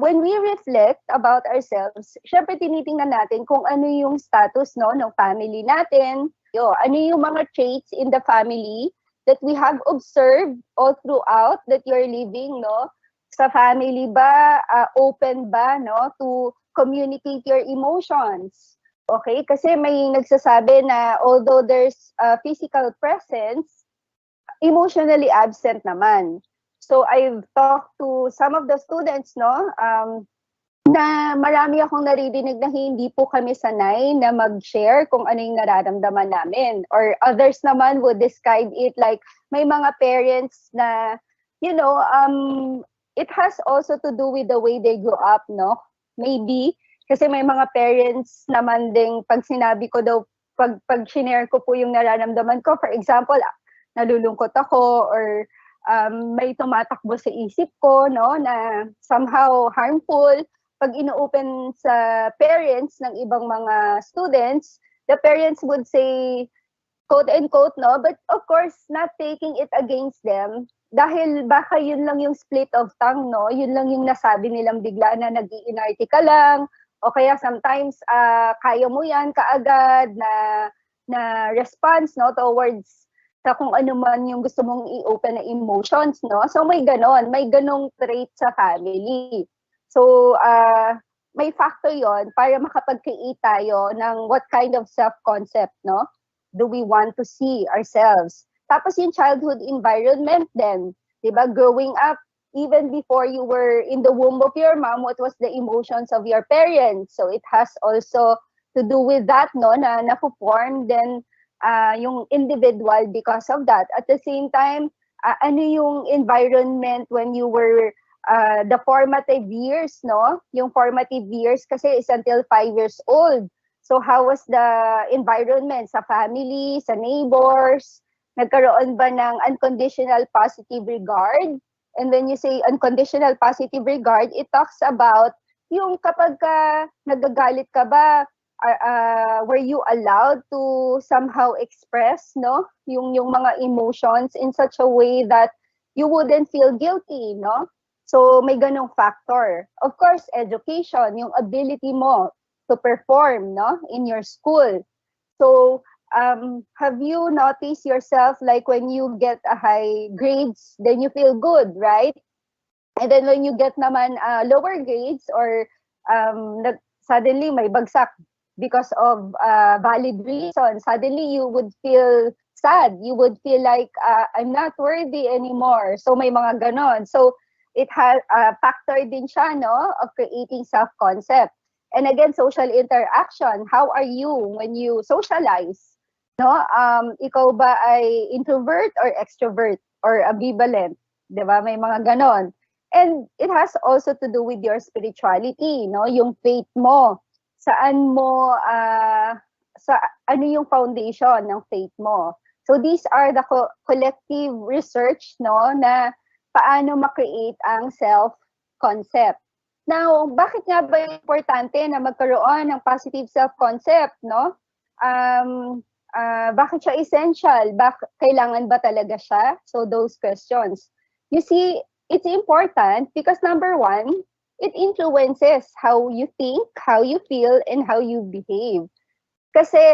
When we reflect about ourselves, syempre tinitingnan natin kung ano yung status, no, ng family natin. Ano yung mga traits in the family that we have observed all throughout that you're living, no? Sa family ba, open ba, no, to communicate your emotions? Okay? Kasi may nagsasabi na although there's physical presence, emotionally absent naman. So I've talked to some of the students, no, na marami akong naririnig na hindi po kami sanay na mag-share kung ano yung nararamdaman namin. Or others naman would describe it like may mga parents na, you know, it has also to do with the way they grew up, no? Maybe, kasi may mga parents naman ding pag sinabi ko daw, pag shinare ko po yung nararamdaman ko, for example, nalulungkot ako or may tumatakbo sa isip ko, no, na somehow harmful. Pag ino-open sa parents ng ibang mga students, the parents would say, quote-unquote, no? But of course, not taking it against them. Dahil baka yun lang yung split of tongue, no? Yun lang yung nasabi nilang bigla na nag-iinarte ka lang. O kaya sometimes, kaya mo yan kaagad na response, no? Towards sa kung ano man yung gusto mong i-open na emotions, no? So may ganong trait sa family. So, may factor yon para makapag-create tayo ng what kind of self-concept, no? Do we want to see ourselves? Tapos yung childhood environment then, di ba? Growing up, even before you were in the womb of your mom, what was the emotions of your parents? So it has also to do with that, no? Na na-form then yung individual because of that. At the same time, ano yung environment when you were the formative years, no? Yung formative years kasi is until 5 years old. So how was the environment sa family, sa neighbors? Nagkaroon ba ng unconditional positive regard? And when you say unconditional positive regard, it talks about yung kapag nagagalit ka ba, were you allowed to somehow express, no? Yung mga emotions in such a way that you wouldn't feel guilty, no? So may ganong factor. Of course, education, yung ability mo to perform, no, in your school. So have you noticed yourself like when you get a high grades, then you feel good, right? And then when you get naman lower grades or suddenly may bagsak because of valid reason, suddenly you would feel sad. You would feel like I'm not worthy anymore. So may mga ganon. So it has a factor din siya, no, of creating self-concept. And again, social interaction. How are you when you socialize? No, ikaw ba ay introvert or extrovert or ambivalent? 'Di ba? May mga ganon. And it has also to do with your spirituality, no? Yung faith mo. Saan mo sa ano yung foundation ng faith mo. So these are the collective research, no, na paano ma-create ang self-concept. Now, bakit nga ba importante na magkaroon ng positive self-concept, no? Bakit siya essential? Kailangan ba talaga siya? So those questions. You see, it's important because number one, it influences how you think, how you feel, and how you behave. Kasi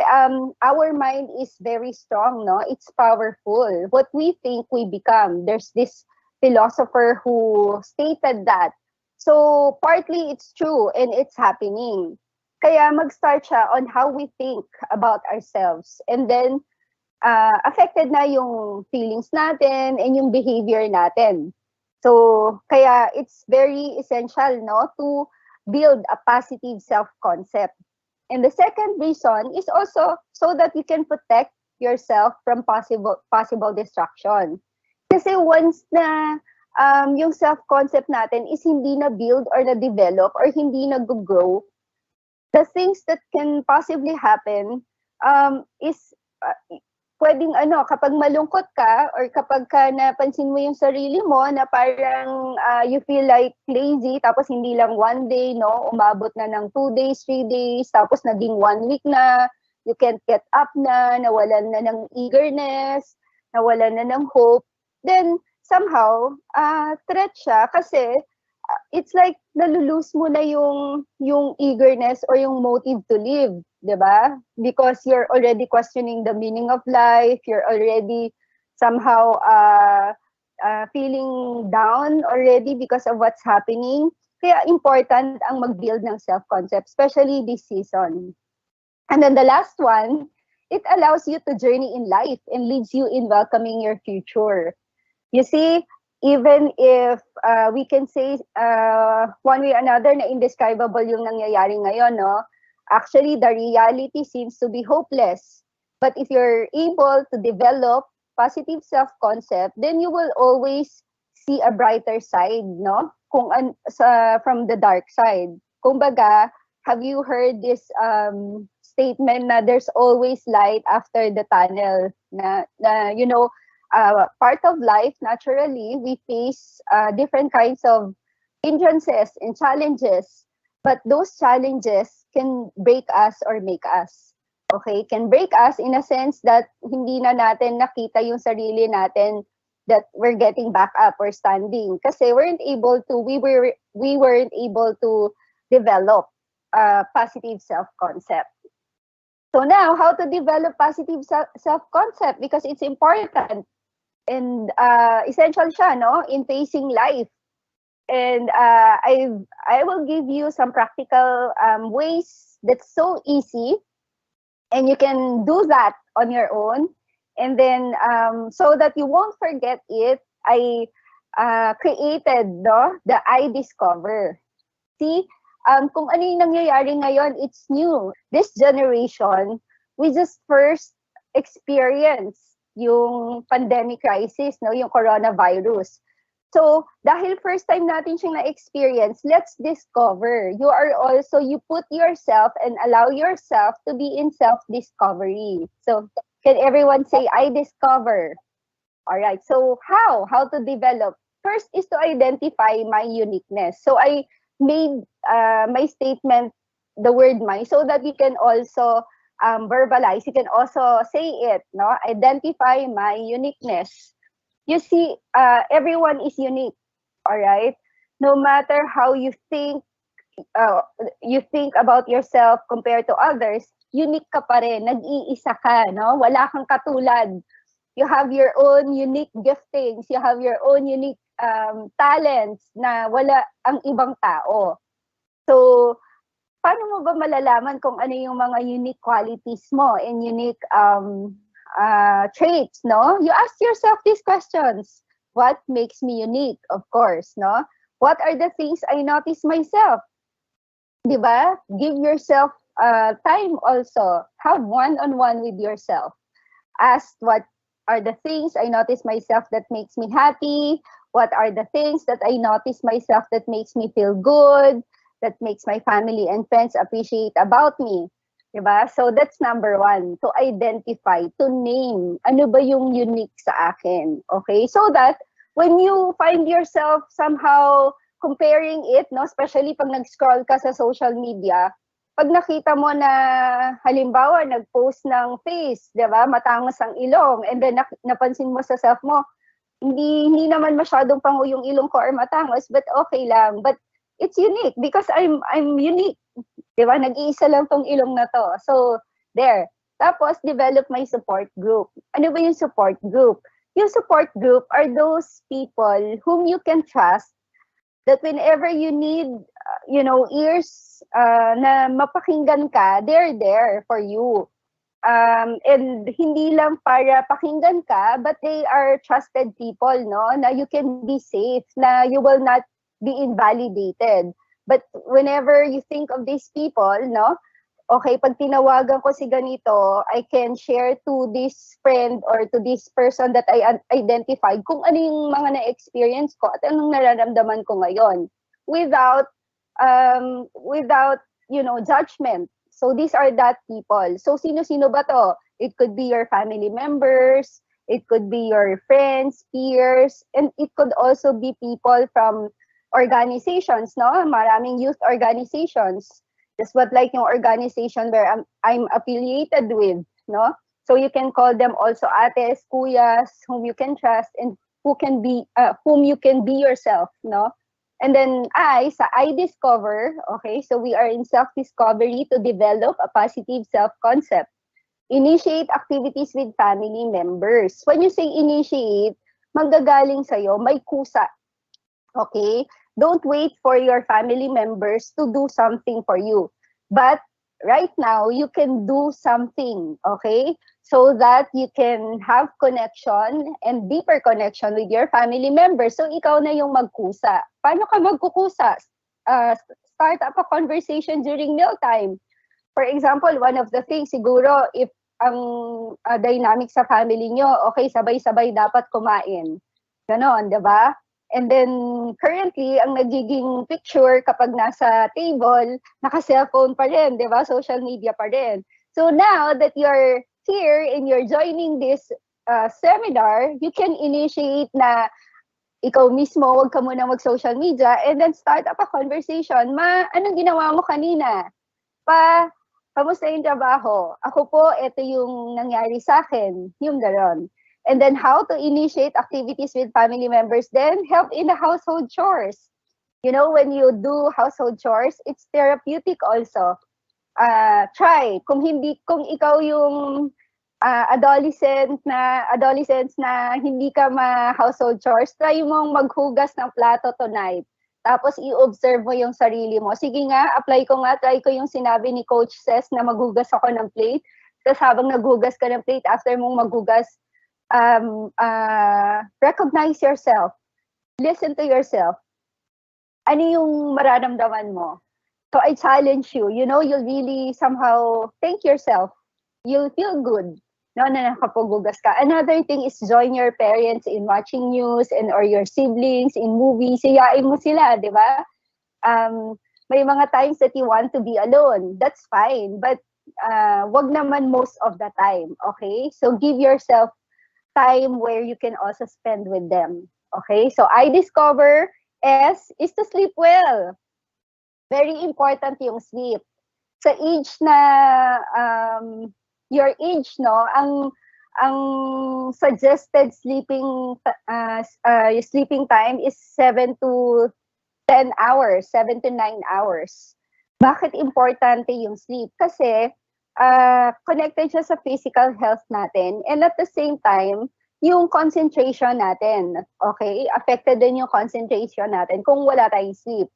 our mind is very strong, no? It's powerful. What we think, we become. There's this philosopher who stated that. So partly it's true and it's happening. Kaya mag-start siya on how we think about ourselves. And then, affected na yung feelings natin and yung behavior natin. So, kaya it's very essential, no, to build a positive self-concept. And the second reason is also so that you can protect yourself from possible destruction. Kasi once na yung self-concept natin is hindi na-build or na-develop or hindi nag-grow, the things that can possibly happen is pwedeng kapag malungkot ka or kapag napansin mo yung sarili mo na parang you feel like lazy tapos hindi lang 1 day, no, umabot na ng 2 days, 3 days, tapos naging 1 week na, you can't get up na, nawalan na ng eagerness, nawalan na ng hope, then somehow threat siya kasi it's like nalulose mo na yung eagerness or yung motive to live, 'di ba? Because you're already questioning the meaning of life, you're already somehow feeling down already because of what's happening. Kaya important ang mag-build ng self-concept, especially this season. And then the last one, it allows you to journey in life and leads you in welcoming your future. You see, even if we can say one way or another na indescribable yung nangyayari ngayon, no? Actually, the reality seems to be hopeless. But if you're able to develop positive self-concept, then you will always see a brighter side, no? From the dark side. Kumbaga, have you heard this statement na there's always light after the tunnel? Na you know, part of life, naturally, we face different kinds of hindrances and challenges. But those challenges can break us or make us. Okay? Can break us in a sense that hindi na natin nakita yung sarili natin that we're getting back up or standing. Kasi we weren't able to develop positive self-concept. So now, how to develop positive self-concept? Because it's important. And essential siya, no, in facing life. And I will give you some practical ways that's so easy, and you can do that on your own. And then so that you won't forget it, I created the I Discover. See, kung ano yung nangyayari ngayon, it's new. This generation, we just first experience yung pandemic crisis, no, yung coronavirus. So, dahil first time natin siyang na-experience, let's discover. You put yourself and allow yourself to be in self-discovery. So, can everyone say, I discover? All right. So, how? How to develop? First is to identify my uniqueness. So, I made my statement the word my so that you can also verbalize. You can also say it, no? Identify my uniqueness. You see, everyone is unique, all right? No matter how you think about yourself compared to others, unique ka pa rin, nag-iisa ka, no? Wala kang katulad. You have your own unique giftings, you have your own unique talents na wala ang ibang tao. So, paano mo ba malalaman kung ano yung mga unique qualities mo and unique traits, no? You ask yourself these questions. What makes me unique? Of course, no? What are the things I notice myself? Diba? Give yourself time also. Have one-on-one with yourself. Ask what are the things I notice myself that makes me happy? What are the things that I notice myself that makes me feel good? That makes my family and friends appreciate about me? Diba? So that's number one, to identify, to name, ano ba yung unique sa akin, okay? So that when you find yourself somehow comparing it, no, especially pag nag-scroll ka sa social media, pag nakita mo na, halimbawa, nag-post ng face, diba, matangos ang ilong, and then napansin mo sa self mo, hindi naman masyadong pango yung ilong ko or matangos, but okay lang, but it's unique because I'm unique. Diba? Nag-iisa lang tong ilong na to. So, there. Tapos, develop my support group. Ano ba yung support group? Yung support group are those people whom you can trust that whenever you need, ears na mapakinggan ka, they're there for you. And hindi lang para pakinggan ka, but they are trusted people, no? Na you can be safe, na you will not be invalidated. But whenever you think of these people, no, okay, pag tinawagan ko si ganito, I can share to this friend or to this person that I identified kung ano yung mga na-experience ko at anong nararamdaman ko ngayon without judgment. So these are that people. So sino-sino ba to? It could be your family members, it could be your friends, peers, and it could also be people from organizations, no? Maraming youth organizations. Just what like yung organization where I'm affiliated with, no? So you can call them also ates, kuyas, whom you can trust and whom you can be yourself, no? And then I discover, okay, so we are in self-discovery to develop a positive self-concept. Initiate activities with family members. When you say initiate, manggagaling sa'yo, may kusa. Okay? Don't wait for your family members to do something for you. But right now, you can do something, okay? So that you can have connection and deeper connection with your family members. So ikaw na yung magkusa. Paano ka magkukusa? Start up a conversation during mealtime. For example, one of the things, siguro, if ang dynamic sa family nyo, okay, sabay-sabay dapat kumain. Ganon, di ba? And then, currently, ang nagiging picture kapag nasa table, naka-cellphone pa rin, di ba? Social media pa rin. So now that you're here and you're joining this seminar, you can initiate na ikaw mismo, wag ka muna mag-social media and then start up a conversation. Anong ginawa mo kanina? Kamusta yung trabaho? Ako po, ito yung nangyari sa akin. Yung ganon. And then how to initiate activities with family members, then help in the household chores. You know, when you do household chores, it's therapeutic also. Try. Kung ikaw yung adolescents na hindi ka ma-household chores, try mong maghugas ng plato tonight. Tapos i-observe mo yung sarili mo. Sige nga, apply ko nga, try ko yung sinabi ni Coach Ses na maghugas ako ng plate. Tapos habang naghugas ka ng plate, after mong maghugas, recognize yourself. Listen to yourself. Ano yung mararamdaman mo? So I challenge you, you'll really somehow thank yourself. You'll feel good. No, na nakapaghugas ka. Another thing is join your parents in watching news or your siblings in movies. Siyain mo sila, di ba? May mga times that you want to be alone. That's fine. But wag naman most of the time. Okay? So give yourself time where you can also spend with them. Okay? So I discover is to sleep well. Very important yung sleep. Sa age na your age, no, ang suggested sleeping time is 7 to 10 hours, 7 to 9 hours. Bakit importante yung sleep? Kasi connected siya sa physical health natin, and at the same time, yung concentration natin, okay? Affected din yung concentration natin kung wala tayong sleep.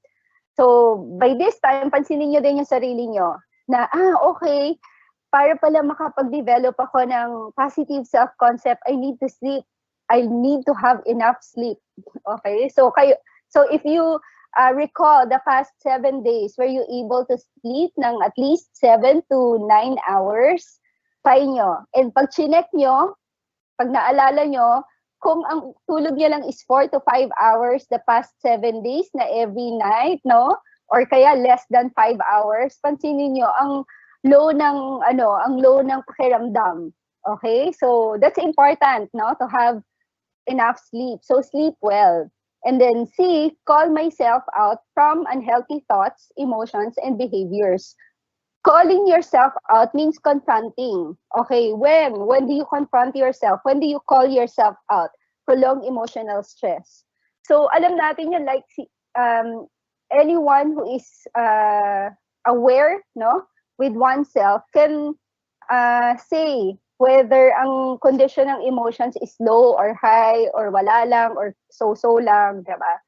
So, by this time, pansinin nyo din yung sarili nyo na, okay, para pala makapag-develop ako ng positive self-concept, I need to sleep. I need to have enough sleep. Okay? So if you recall the past 7 days, were you able to sleep ng at least 7 to 9 hours? Try nyo. And pag chinek nyo, pag naalala nyo, kung ang tulog niya lang is 4 to 5 hours the past 7 days na every night, no? Or kaya less than 5 hours, pansinin nyo, ang low ng pakiramdam. Okay? So that's important, no? To have enough sleep. So sleep well. And then C, call myself out from unhealthy thoughts, emotions, and behaviors. Calling yourself out means confronting. Okay, when do you confront yourself? When do you call yourself out? Prolonged emotional stress. So alam natin yun, like anyone who is aware, no, with oneself can say whether ang condition ng emotions is low or high or wala lang or so-so lang, diba?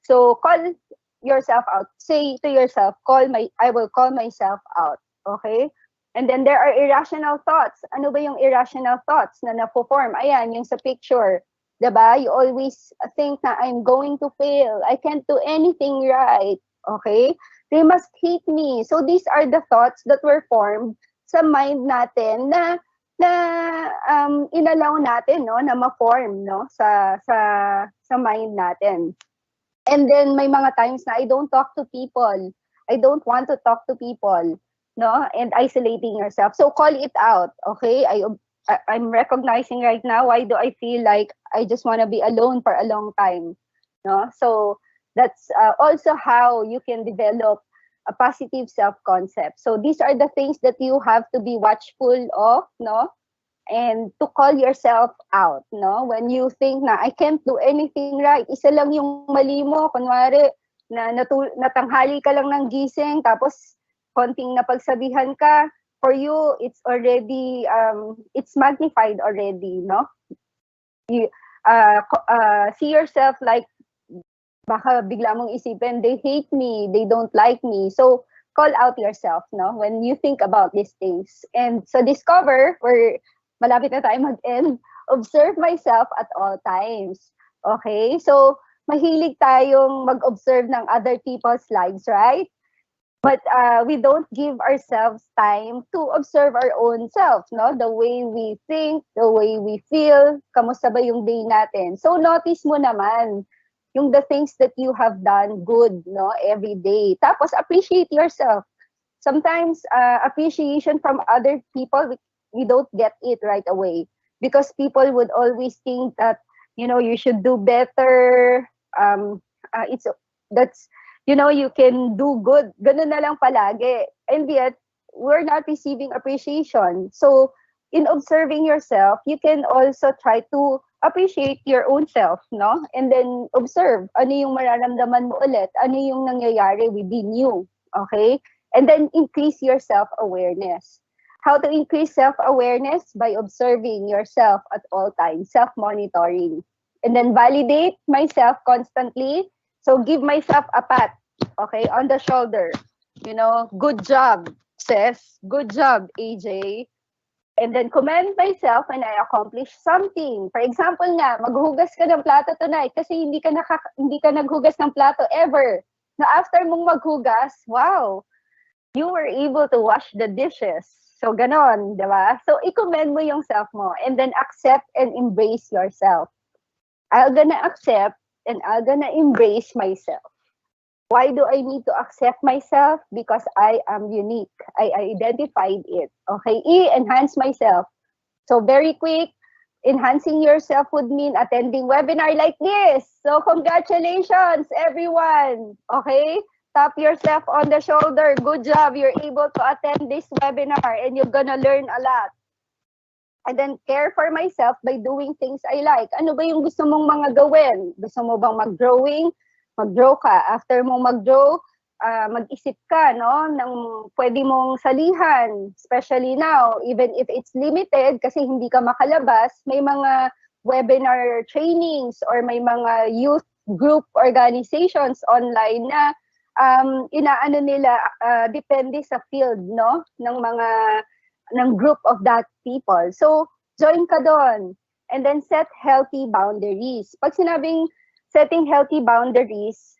So call yourself out. Say to yourself, I will call myself out. Okay? And then there are irrational thoughts. Ano ba yung irrational thoughts na na-form? Ayan, yung sa picture. Diba? You always think na I'm going to fail. I can't do anything right. Okay? They must hate me. So these are the thoughts that were formed sa mind natin na inalaw natin, no, na ma-form, no, sa mind natin. And then may mga times na I don't talk to people. I don't want to talk to people, no, and isolating yourself. So call it out, okay? I'm recognizing right now, why do I feel like I just want to be alone for a long time, no? So that's also how you can develop a positive self-concept. So these are the things that you have to be watchful of, no? And to call yourself out, no? When you think na I can't do anything right, isa lang yung mali mo, kunwari na natanghali ka lang ng gising, tapos konting napagsabihan ka, for you it's already it's magnified already, no? You see yourself like baka bigla mong isipin, they hate me, they don't like me. So call out yourself, no, when you think about these things. And so discover, where malapit na tayo mag-end, observe myself at all times. Okay? So mahilig tayong mag-observe ng other people's lives, right? But we don't give ourselves time to observe our own self, no? The way we think, the way we feel, kamusta ba yung day natin. So notice mo naman yung the things that you have done good, no, every day. Tapos appreciate yourself. Sometimes appreciation from other people, we don't get it right away because people would always think that, you know, you should do better. You can do good. Ganun na lang palagi. And yet, we're not receiving appreciation. So, in observing yourself, you can also try to appreciate your own self, no? And then observe, ano yung mararamdaman mo ulit? Ano yung nangyayari within you? Okay? And then increase your self-awareness. How to increase self-awareness? By observing yourself at all times, self-monitoring. And then validate myself constantly. So give myself a pat, okay, on the shoulder. You know, good job, sis. Good job, AJ. And then commend myself when I accomplish something. For example nga, maghugas ka ng plato tonight kasi hindi ka naghugas ng plato ever. Na after mong maghugas, wow, you were able to wash the dishes. So ganon, di ba? So i-commend mo yung self mo and then accept and embrace yourself. I'm gonna accept and I'm gonna embrace myself. Why do I need to accept myself? Because I am unique. I identified it. Okay, enhance myself. So very quick, enhancing yourself would mean attending webinar like this. So congratulations, everyone. Okay, tap yourself on the shoulder. Good job. You're able to attend this webinar and you're gonna learn a lot. And then care for myself by doing things I like. Ano ba yung gusto mong mga gawin? Gusto mo bang mag-drawing? Mag-draw ka. After mong mag-draw, mag-isip ka, no? Ng pwede mong salihan. Especially now, even if it's limited kasi hindi ka makalabas, may mga webinar trainings or may mga youth group organizations online na inaano nila, depende sa field, no? Ng group of that people. So, join ka doon. And then set healthy boundaries. Pag sinabing setting healthy boundaries,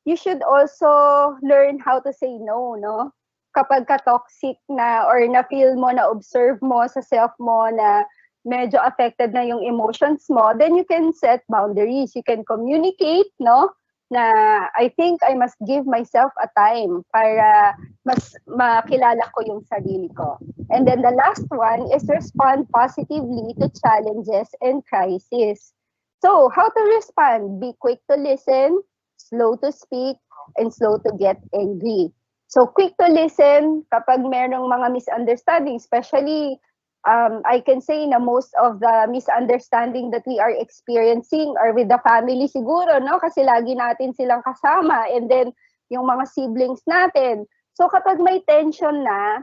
you should also learn how to say no, no? Kapag ka-toxic na or na-feel mo, na-observe mo sa self mo na medyo affected na yung emotions mo, then you can set boundaries. You can communicate, no? Na I think I must give myself a time para mas makilala ko yung sarili ko. And then the last one is respond positively to challenges and crises. So, how to respond? Be quick to listen, slow to speak, and slow to get angry. So, quick to listen kapag merong mga misunderstanding, especially I can say na most of the misunderstanding that we are experiencing are with the family siguro, no? Kasi lagi natin silang kasama and then yung mga siblings natin. So kapag may tension na,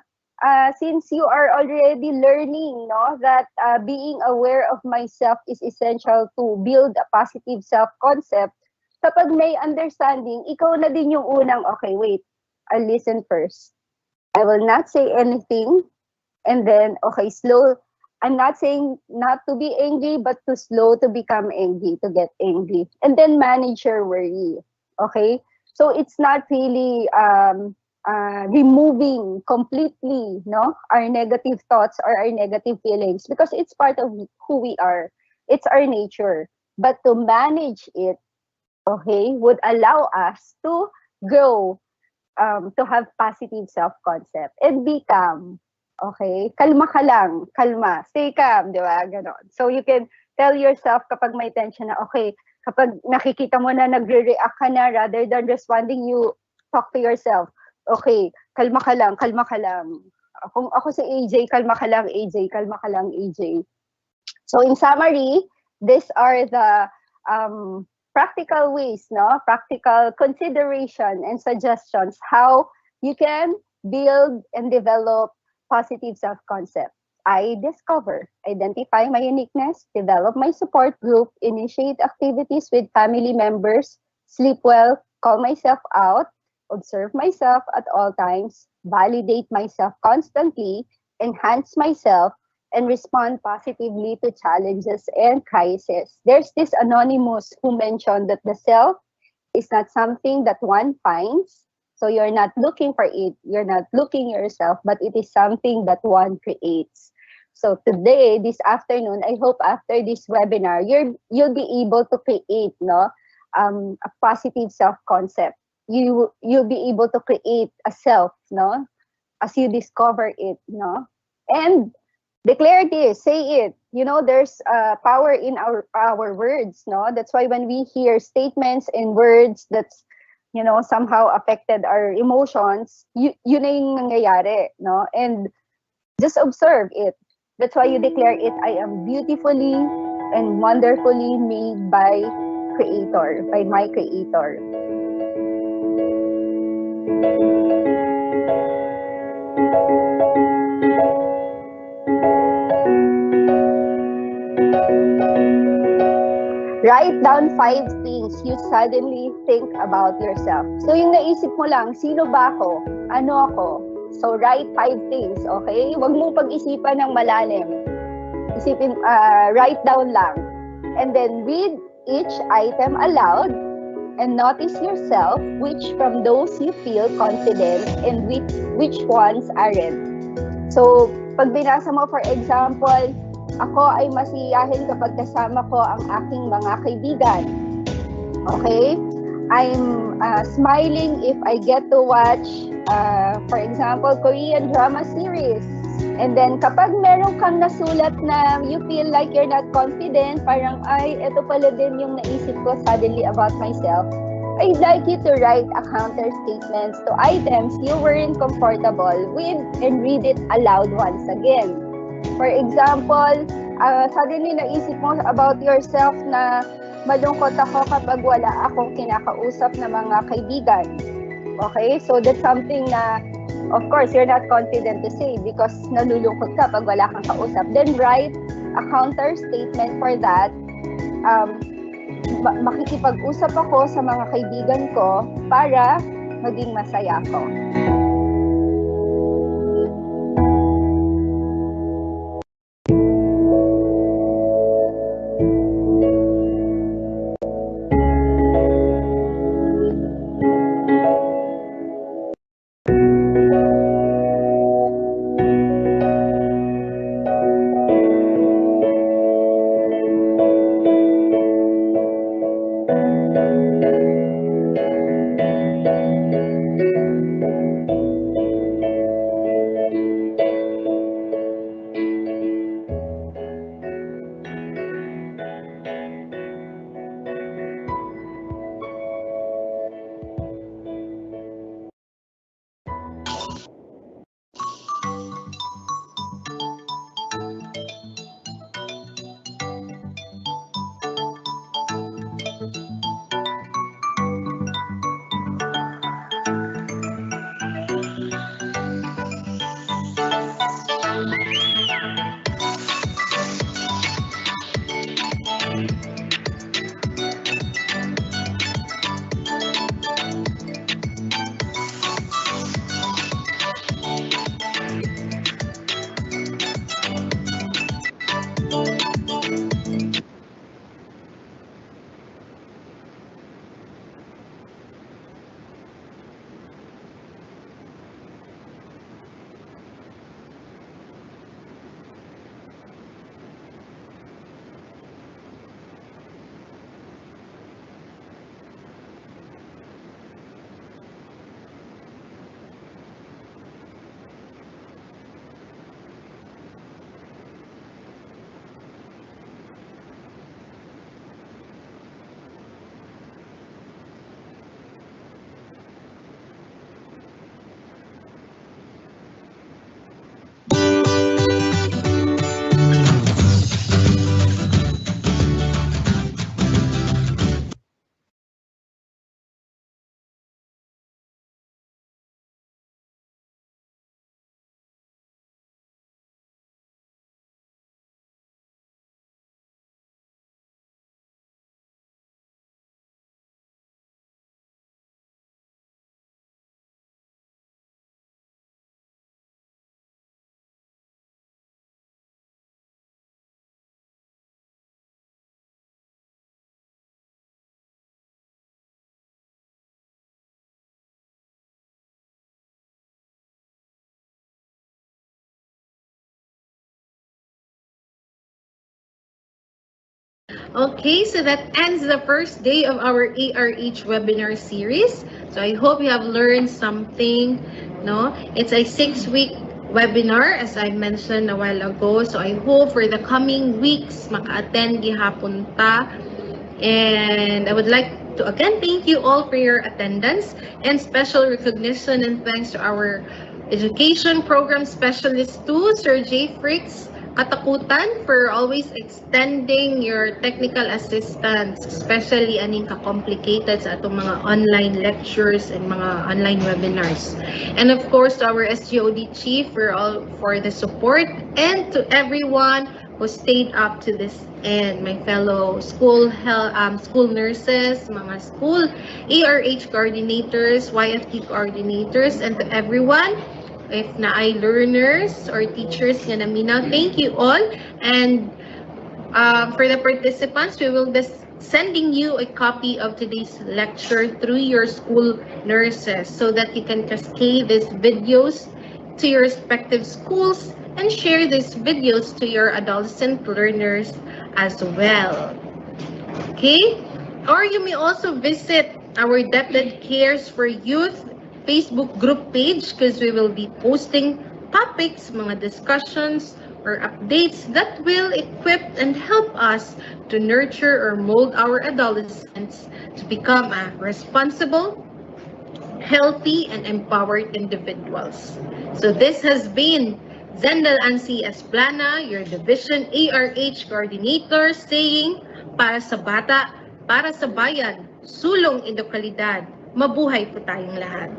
since you are already learning, no, that being aware of myself is essential to build a positive self-concept, kapag may understanding, ikaw na din yung unang, okay, wait, I'll listen first. I will not say anything. And then, okay, slow. I'm not saying not to be angry, but to slow to become angry, to get angry. And then manage your worry. Okay? So it's not really removing completely, no, our negative thoughts or our negative feelings because it's part of who we are. It's our nature. But to manage it, okay, would allow us to grow, to have positive self-concept and be calm. Okay? Kalma ka lang. Kalma. Stay calm, di ba? Ganon. So you can tell yourself kapag may tension na, okay, kapag nakikita mo na nagre-react ka na rather than responding, you talk to yourself. Okay, kalma ka lang, kalma ka lang. Kung ako si AJ, kalma ka lang, AJ, kalma ka lang, AJ. So in summary, these are the practical ways, no? Practical consideration and suggestions how you can build and develop positive self-concept. I discover, identify my uniqueness, develop my support group, initiate activities with family members, sleep well, call myself out, observe myself at all times, validate myself constantly, enhance myself, and respond positively to challenges and crises. There's this anonymous who mentioned that the self is not something that one finds. So you're not looking for it, you're not looking yourself, but it is something that one creates. So today, this afternoon, I hope after this webinar, you'll be able to create, no, a positive self-concept. You'll be able to create a self, no, as you discover it, no, and declare this, say it. You know, there's power in our words, no. That's why when we hear statements and words that's, you know, somehow affected our emotions, yun na yung nangyayari, no? And just observe it. That's why you declare it, I am beautifully and wonderfully made by Creator, by my Creator. Write down 5 things you suddenly think about yourself. So yung naisip mo lang, sino ba ako? Ano ako? So write 5 things, okay? Huwag mong pag-isipan ng malalim. Write down lang. And then read each item aloud and notice yourself which from those you feel confident and which ones aren't. So pag binasa mo, for example, ako ay masiyahin kapag kasama ko ang aking mga kaibigan. Okay? I'm smiling if I get to watch, for example, Korean drama series. And then, kapag meron kang nasulat na you feel like you're not confident, parang, ay, ito pala din yung naisip ko suddenly about myself, I'd like you to write a counter statements to items you weren't comfortable with and read it aloud once again. For example, suddenly naisip mo about yourself na malungkot ako kapag wala akong kinakausap na mga kaibigan. Okay? So that's something na, of course, you're not confident to say because nalulungkot ka pag wala kang kausap. Then write a counter statement for that. Makikipag-usap ako sa mga kaibigan ko para maging masaya ko. Okay, so that ends the first day of our ARH webinar series. So I hope you have learned something. No, it's a 6-week webinar as I mentioned a while ago. So I hope for the coming weeks maka-attend gihapon ta. And I would like to again thank you all for your attendance and special recognition and thanks to our education program specialist too, Sir J. Fricks Katakutan, for always extending your technical assistance, especially aning ka-complicated sa atong mga online lectures and mga online webinars. And of course, to our SGOD chief for the support, and to everyone who stayed up to this end. My fellow school nurses, mga school ARH coordinators, YFT coordinators, and to everyone, if naay learners or teachers nga naminaw, thank you all. And for the participants, we will be sending you a copy of today's lecture through your school nurses so that you can cascade these videos to your respective schools and share these videos to your adolescent learners as well. Okay? Or you may also visit our DepEd Cares for Youth Facebook group page because we will be posting topics, mga discussions, or updates that will equip and help us to nurture or mold our adolescents to become a responsible, healthy, and empowered individuals. So this has been Zendal Ansi Esplana, your Division ARH Coordinator, saying, para sa bata, para sa bayan, sulong edukalidad, mabuhay po tayong lahat.